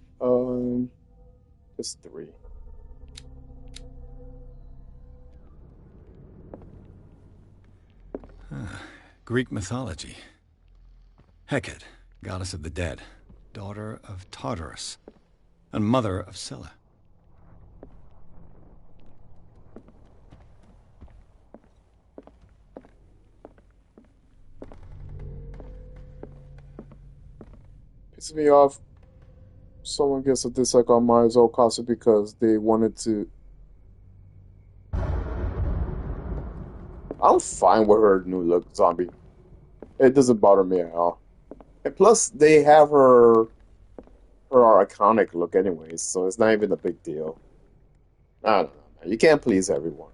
Just 3. Greek mythology. Hecate, goddess of the dead, daughter of Tartarus, and mother of Scylla. Pisses me off. Someone gets a dislike on Mario Zokasu because they wanted to. I'm fine with her new look, zombie. It doesn't bother me at all. And plus, they have her iconic look anyways, so it's not even a big deal. I don't know, You can't please everyone.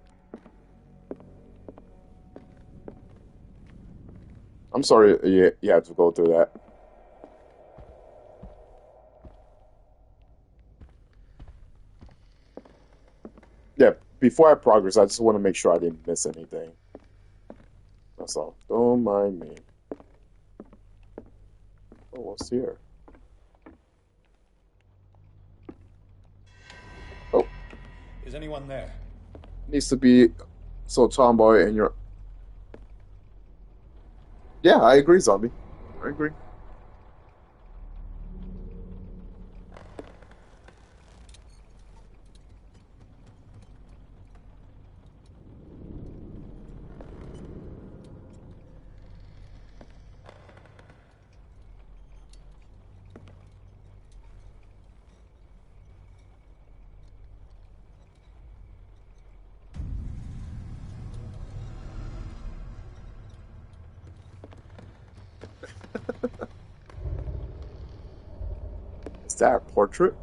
I'm sorry you had to go through that. Yeah, before I progress, I just want to make sure I didn't miss anything. That's all. Don't mind me. Oh, what's here? Oh. Is anyone there? Needs to be so tomboy and you're... Yeah, I agree, zombie. I agree. Is that a portrait?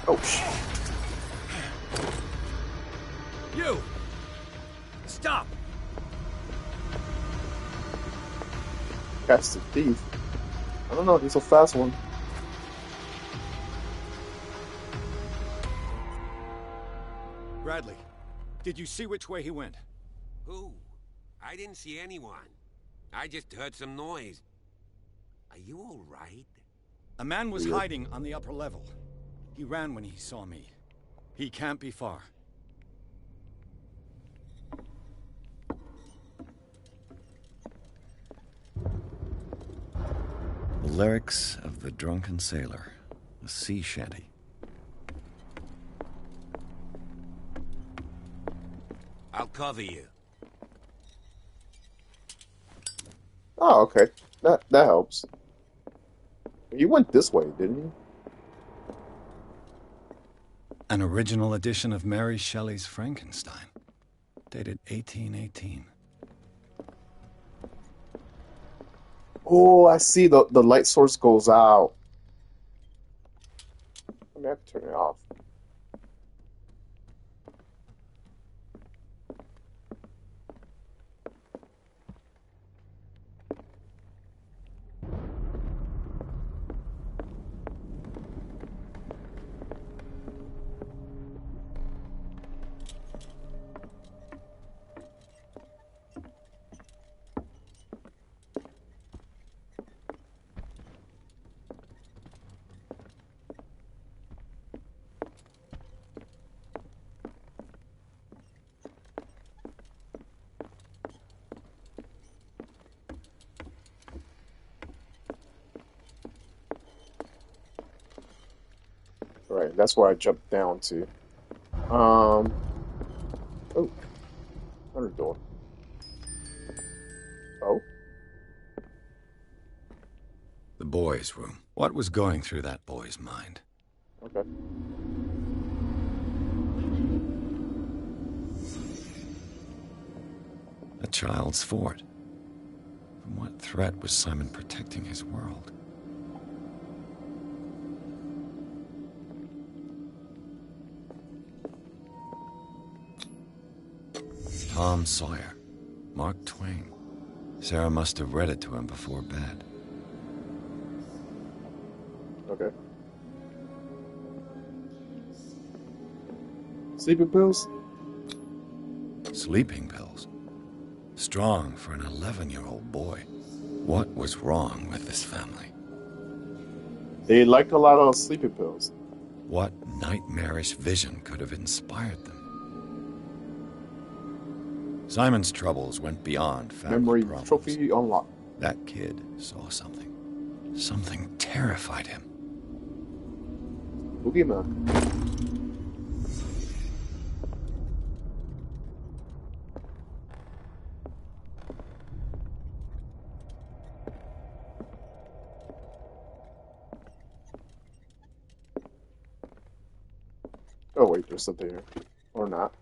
Oh, shit. You! Stop! Catch the thief. I don't know, he's a fast one. Bradley, did you see which way he went? Who? I didn't see anyone. I just heard some noise. Are you all right? A man was hiding on the upper level. He ran when he saw me. He can't be far. The lyrics of the drunken sailor, a sea shanty. I'll cover you. Oh, okay. That helps. You went this way, didn't you? An original edition of Mary Shelley's Frankenstein, dated 1818. Oh, I see. The light source goes out. I mean, I have to turn it off. Right, that's where I jumped down to. Oh, another door. Oh, The boy's room. What was going through that boy's mind? okay. A child's fort. From what threat was Simon protecting his world? Tom Sawyer. Mark Twain. Sarah must have read it to him before bed. Okay. Sleeping pills? Sleeping pills. Strong for an 11-year-old boy. What was wrong with this family? They liked a lot of sleeping pills. What nightmarish vision could have inspired them? Simon's troubles went beyond family Memory problems. trophy unlocked. That kid saw something. Something terrified him. Boogeyman. Oh wait, there's something here. Or not.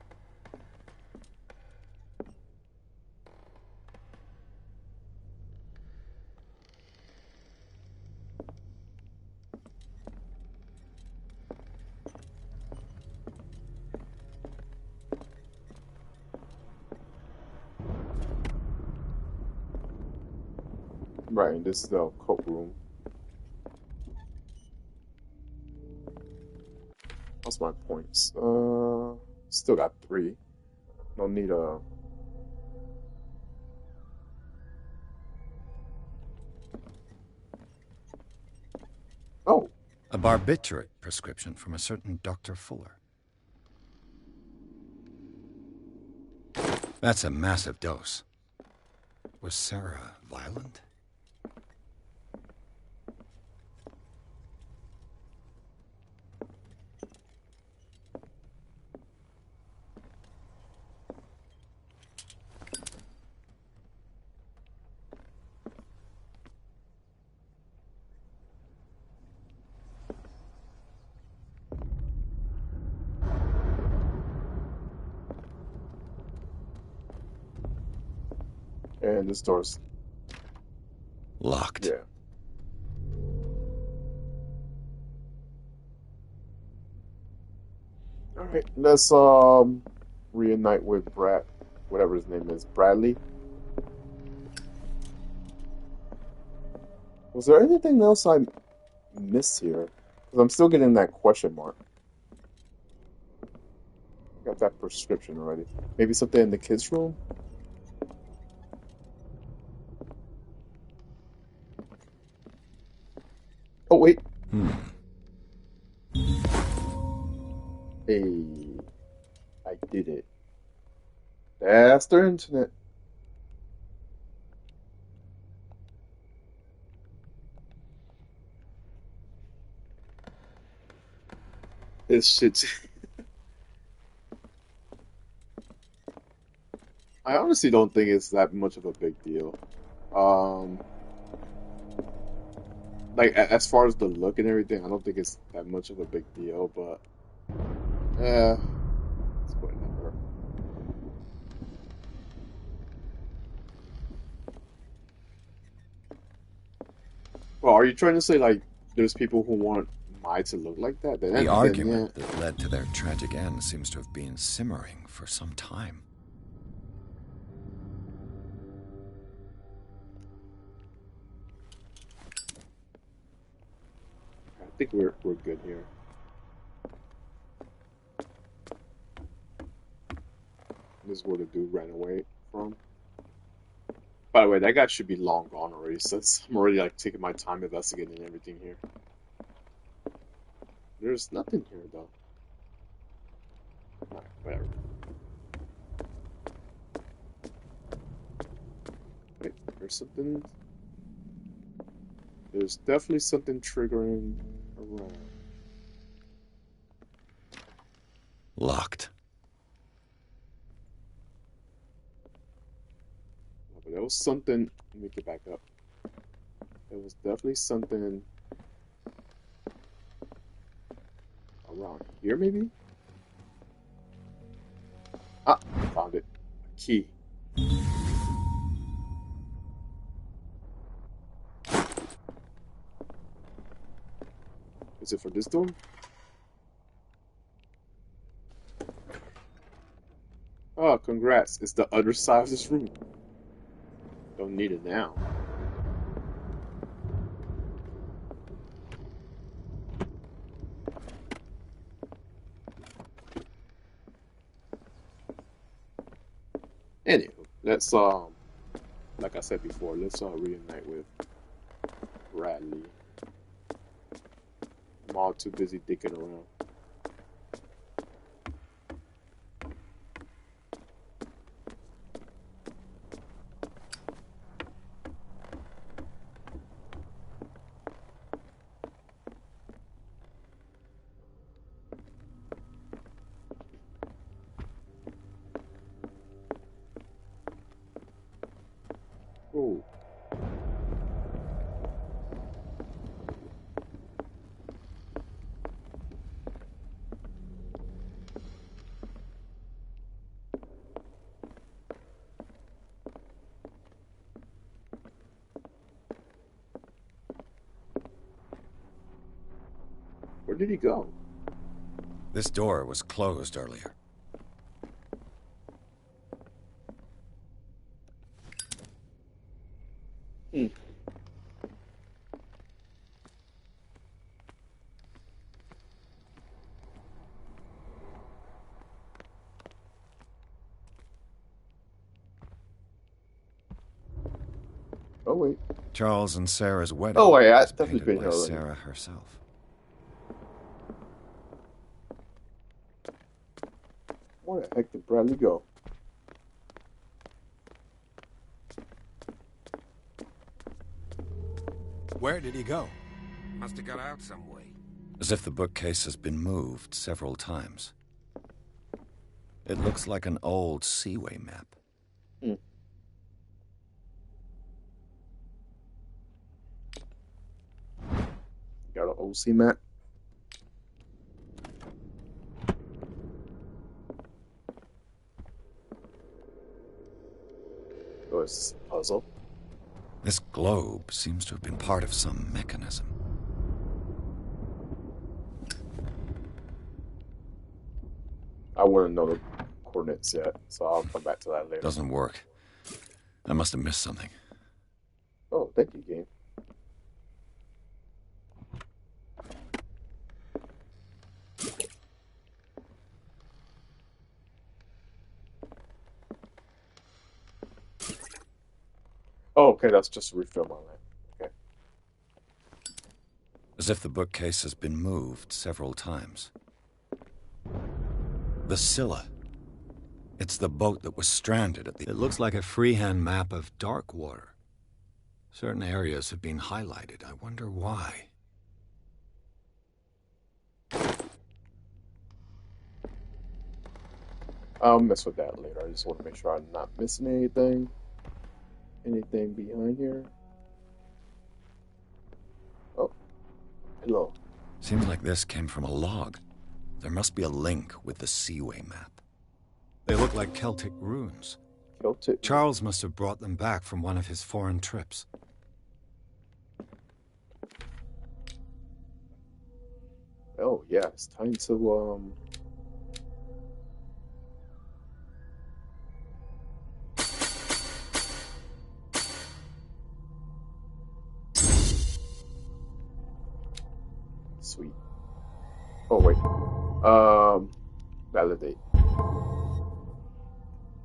Right, and this is the coat room. What's my points? Still got 3. No need a. Oh. A barbiturate prescription from a certain Dr. Fuller. That's a massive dose. Was Sarah violent? And this door's locked. Yeah. All right, let's reunite with Brad, whatever his name is, Bradley. Was there anything else I missed here? Because I'm still getting that question mark. Got that prescription already. Maybe something in the kids' room? Oh, wait. Hey, I did it. That's their internet. This shit's. I honestly don't think it's that much of a big deal. Like as far as the look and everything, I don't think it's that much of a big deal, but it's whatever. Well, are you trying to say like there's people who want Mai to look like that? The argument that led to their tragic end seems to have been simmering for some time. I think we're good here. This is where the dude ran away from. By the way, that guy should be long gone already, since I'm already like taking my time investigating everything here. There's nothing here though. Alright, whatever. Wait, there's something. There's definitely something triggering around. Locked. But there was something. Let me get back up. There was definitely something around here, maybe? Ah, found it. A key. Is it for this door? Oh, congrats. It's the other side of this room. Don't need it now. Anywho, let's like I said before, let's reunite with Bradley. I'm all too busy dicking around. Oh. Where did he go? This door was closed earlier. Oh wait. Charles and Sarah's wedding. Oh wait, was that's definitely painted been by here already. Sarah herself. Where the heck did Bradley go? Where did he go? Must have got out some way. As if the bookcase has been moved several times. It looks like an old seaway map. Hmm. Got an OC map. Oh, it's a puzzle. This globe seems to have been part of some mechanism. I wouldn't know the coordinates yet, so I'll come back to that later. Doesn't work. I must have missed something. Oh, thank you, game. Oh, okay, that's just a refill my lamp. Okay. As if the bookcase has been moved several times. The Scylla. It's the boat that was stranded at the... It looks like a freehand map of dark water. Certain areas have been highlighted. I wonder why. I'll mess with that later. I just want to make sure I'm not missing anything. Anything behind here? Oh, hello. Seems like this came from a log. There must be a link with the Seaway map. They look like Celtic runes. Celtic? Charles must have brought them back from one of his foreign trips. Oh, yeah, it's time to, Sweet. Oh, wait. Validate.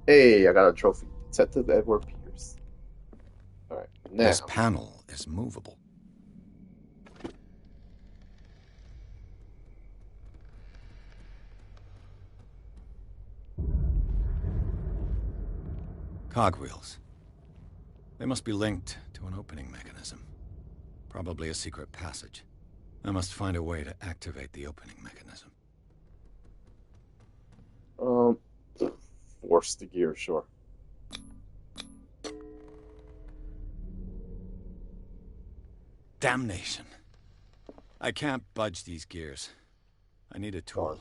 Hey, I got a trophy. Detective Edward Peters. Alright, now. This panel is movable. Cogwheels. They must be linked to an opening mechanism. Probably a secret passage. I must find a way to activate the opening mechanism. Force the gear, sure. Damnation. I can't budge these gears. I need a tool.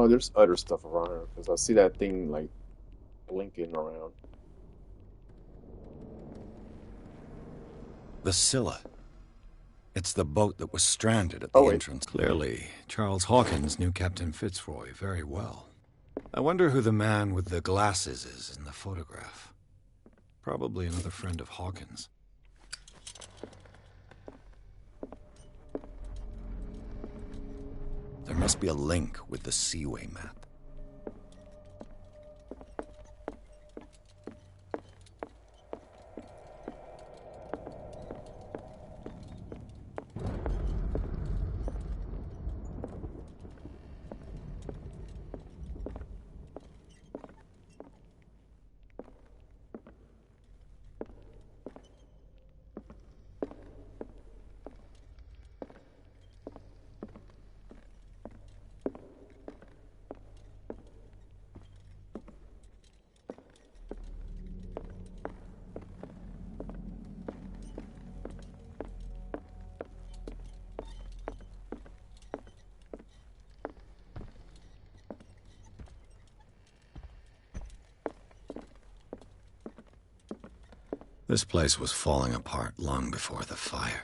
There's other stuff around here, because I see that thing, like, blinking around. The Scylla. It's the boat that was stranded at the entrance. Clearly, Charles Hawkins knew Captain Fitzroy very well. I wonder who the man with the glasses is in the photograph. Probably another friend of Hawkins. There must be a link with the Seaway map. This place was falling apart long before the fire.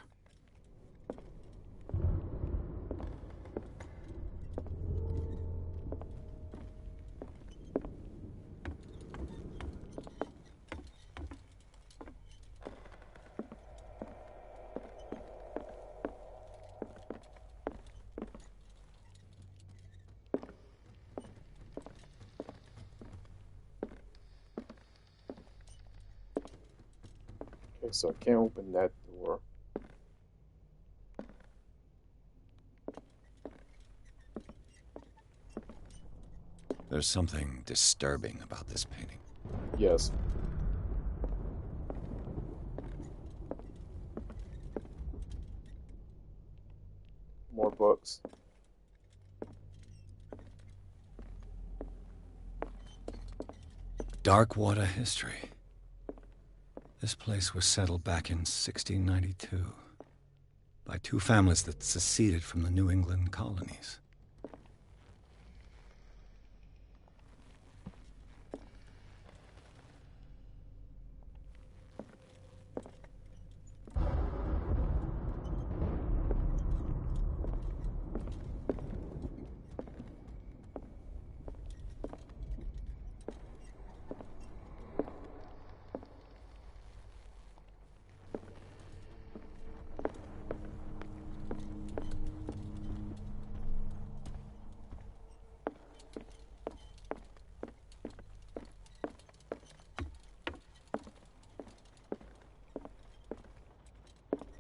Okay, so I can't open that door. There's something disturbing about this painting. Yes. More books. Darkwater history. This place was settled back in 1692 by two families that seceded from the New England colonies.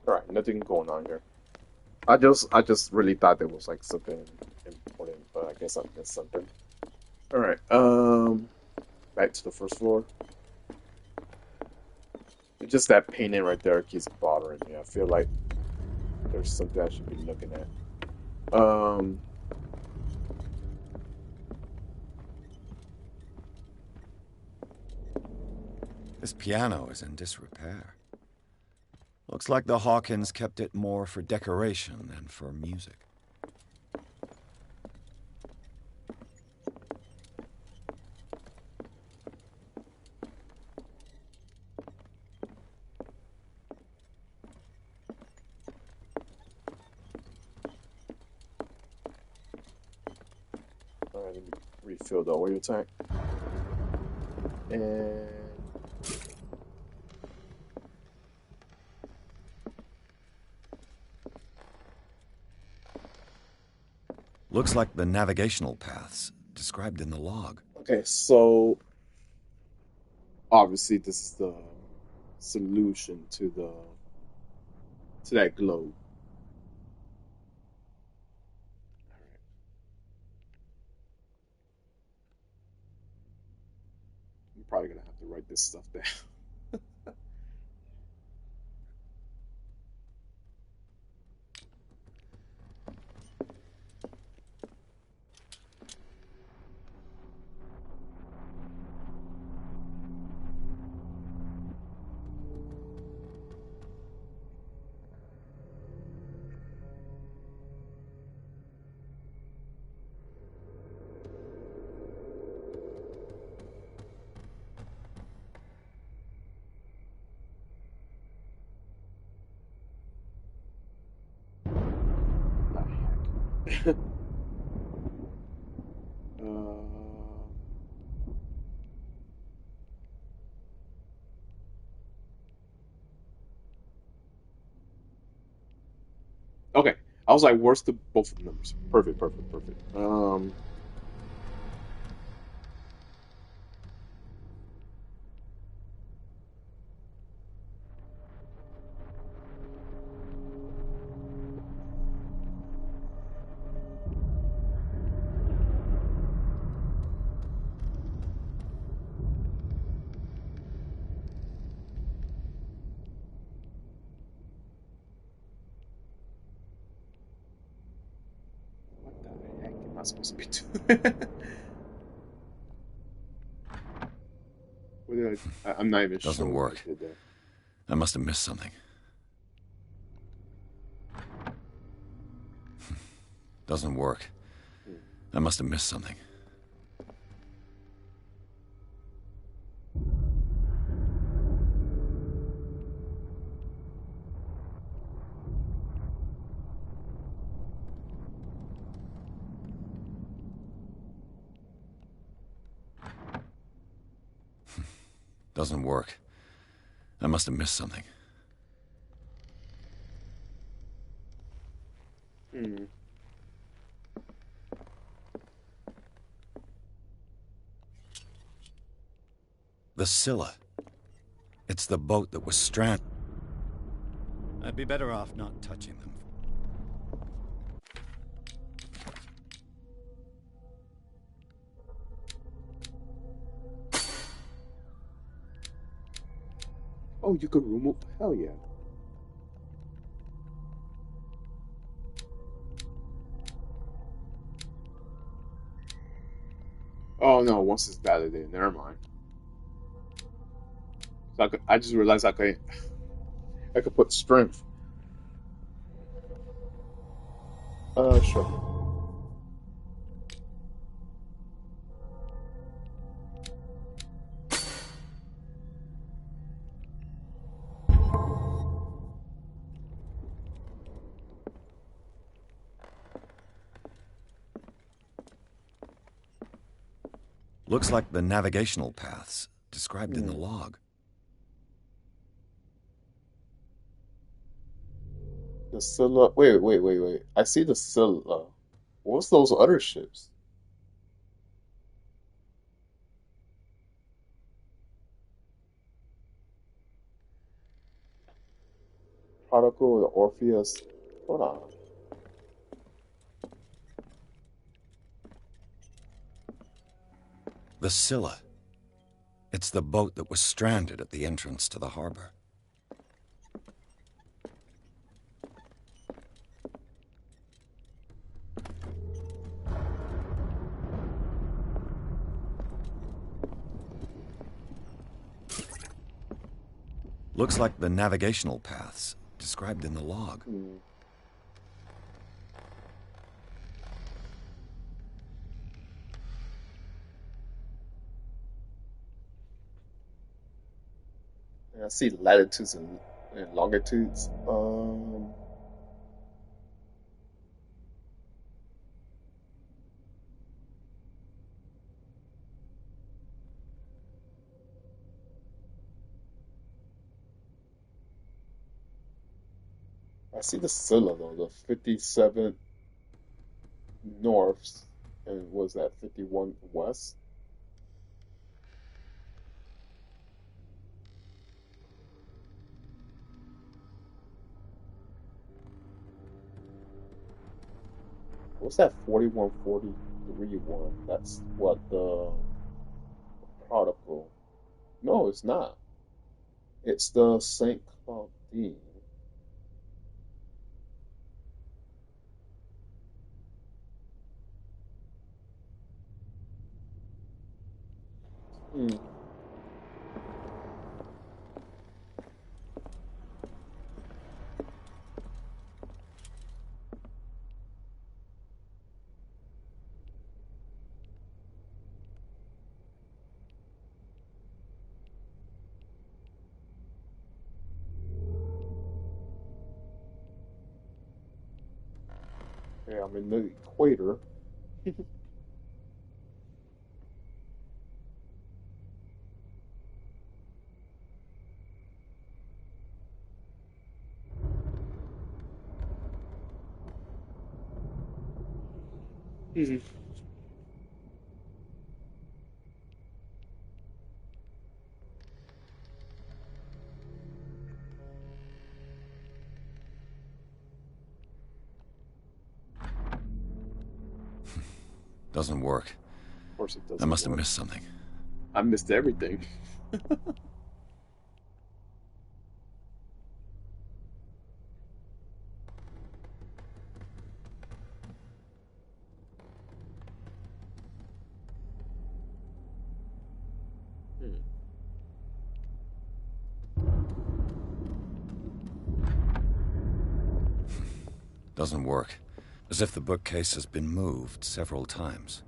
Alright, nothing going on here. I just really thought there was like something important, but I guess I missed something. Alright, back to the first floor. It's just that painting right there keeps bothering me. I feel like there's something I should be looking at. This piano is in disrepair. Looks like the Hawkins kept it more for decoration than for music. Alright, let me refill the oil tank. And Looks like the navigational paths described in the log. okay, so obviously this is the solution to that globe. I'm probably gonna have to write this stuff down. Okay, I was like, where's the both of the numbers? Perfect, perfect, perfect. What the heck am I supposed to be doing? What did I'm not even Doesn't sure what work. I did there. I must have missed something. Doesn't work. I must have missed something. Doesn't work. I must have missed something. The Scylla. It's the boat that was stranded. I'd be better off not touching them. Oh, you could remove. Hell yeah. Oh no, once it's validated, never mind. So I just realized I could put strength. Sure. Looks like the navigational paths described in the log. The Scylla. Wait. I see the Scylla. What's those other ships? Prodigal, the Orpheus. Hold on. The Scylla. It's the boat that was stranded at the entrance to the harbor. Looks like the navigational paths described in the log. I see latitudes and longitudes. I see the Scylla though, the 57 north, and was that 51 west? What's that 4143 one? That's what the prodigal. No, it's not. It's the Saint Claudine. Hmm. Yeah, I'm in the equator. Mhm. Doesn't work. Of course it I doesn't must have work. missed something. I missed everything. Hmm. Doesn't work. As if the bookcase has been moved several times.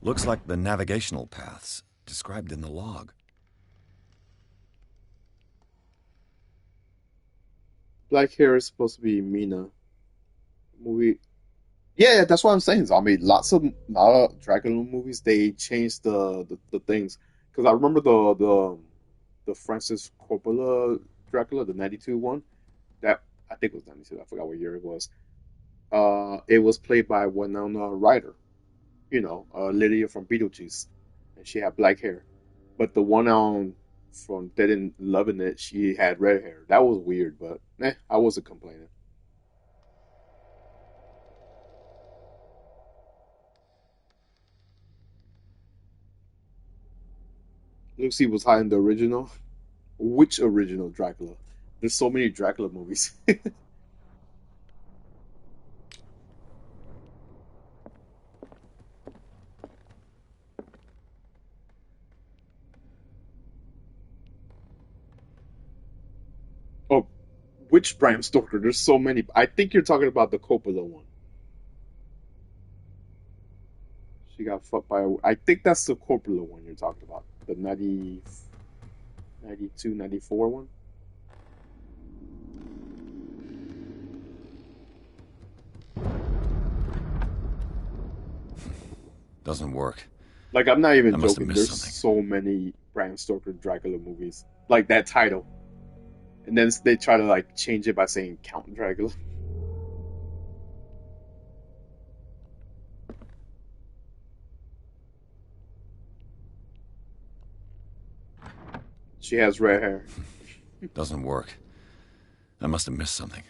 Looks like the navigational paths described in the log. Black hair is supposed to be Mina. Movie. Yeah, that's what I'm saying. I mean, lot of Dracula movies they changed the things because I remember the Francis Coppola Dracula, the '92 one. That I think it was '92. I forgot what year it was. It was played by Winona Ryder. Lydia from Beetlejuice, and she had black hair. But the one on from Dead and Loving It, she had red hair. That was weird, but I wasn't complaining. Lucy was hiding the original. Which original Dracula? There's so many Dracula movies. Oh, which Bram Stoker? There's so many. I think you're talking about the Coppola one. She got fucked by I think that's the Coppola one you're talking about. The 90, 92, 94 one. Doesn't work. Like, I'm not even I must have joking. missed There's something. so many Bram Stoker Dracula movies. Like that title. And then they try to like change it by saying Count Dracula. She has red hair. Doesn't work. I must have missed something.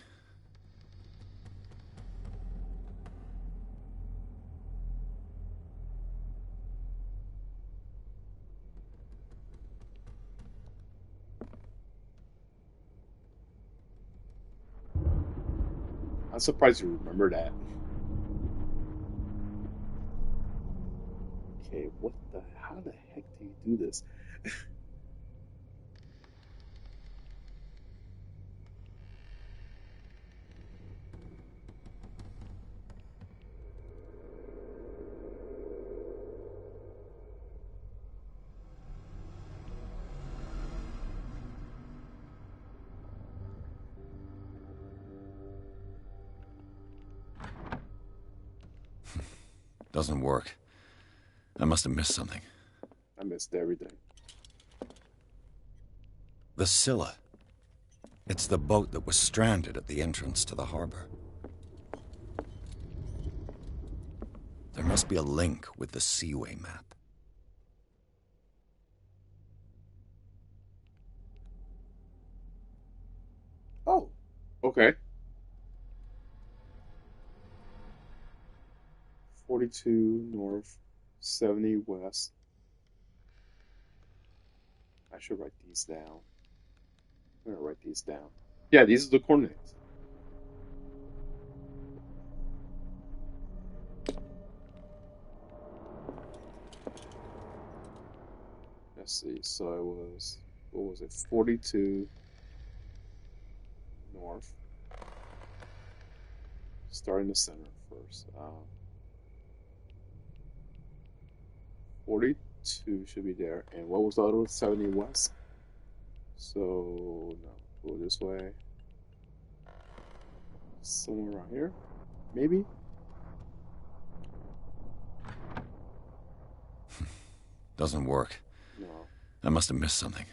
I'm surprised you remember that. Okay, how the heck do you do this? Doesn't work. I must have missed something. I missed everything. The Scylla. It's the boat that was stranded at the entrance to the harbor. There must be a link with the Seaway map. Oh, okay. 42 north, 70 west. I should write these down. I'm gonna write these down. Yeah, these are the coordinates. Let's see. So it was, what was it? 42 north. Start in the center first. 42 should be there. And what was the other one? 70 west. So, no, go this way. Somewhere around here, maybe? Doesn't work. No. I must have missed something.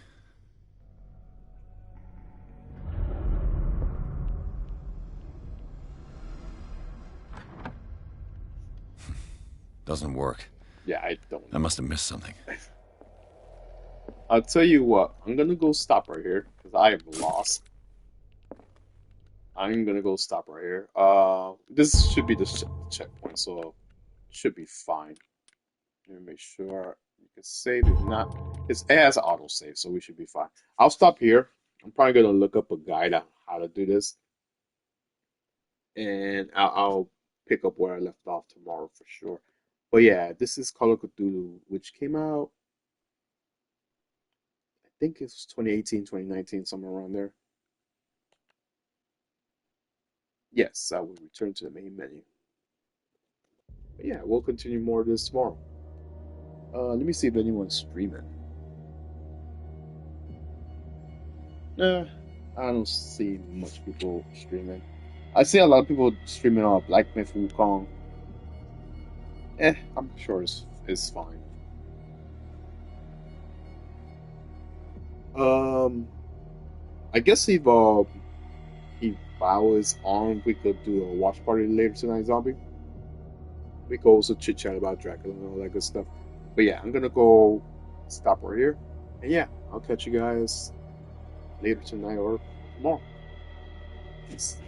Doesn't work. Yeah, I don't. I must have missed something. I'll tell you what, I'm gonna go stop right here because I am lost. I'm gonna go stop right here. This should be the checkpoint, so should be fine. Let me make sure you can save. If not, it has an auto save, so we should be fine. I'll stop here. I'm probably gonna look up a guide on how to do this, and I'll pick up where I left off tomorrow for sure. But yeah, this is Call of Cthulhu, which came out, I think it was 2018, 2019, somewhere around there. Yes, I will return to the main menu. But yeah, we'll continue more of this tomorrow. Let me see if anyone's streaming. I don't see much people streaming. I see a lot of people streaming on Black Myth Wukong. I'm sure it's fine. I guess if Bao is on, we could do a watch party later tonight, Zombie. we could also chit chat about Dracula and all that good stuff. But yeah, I'm gonna go stop right here. And yeah, I'll catch you guys later tonight or tomorrow. Peace.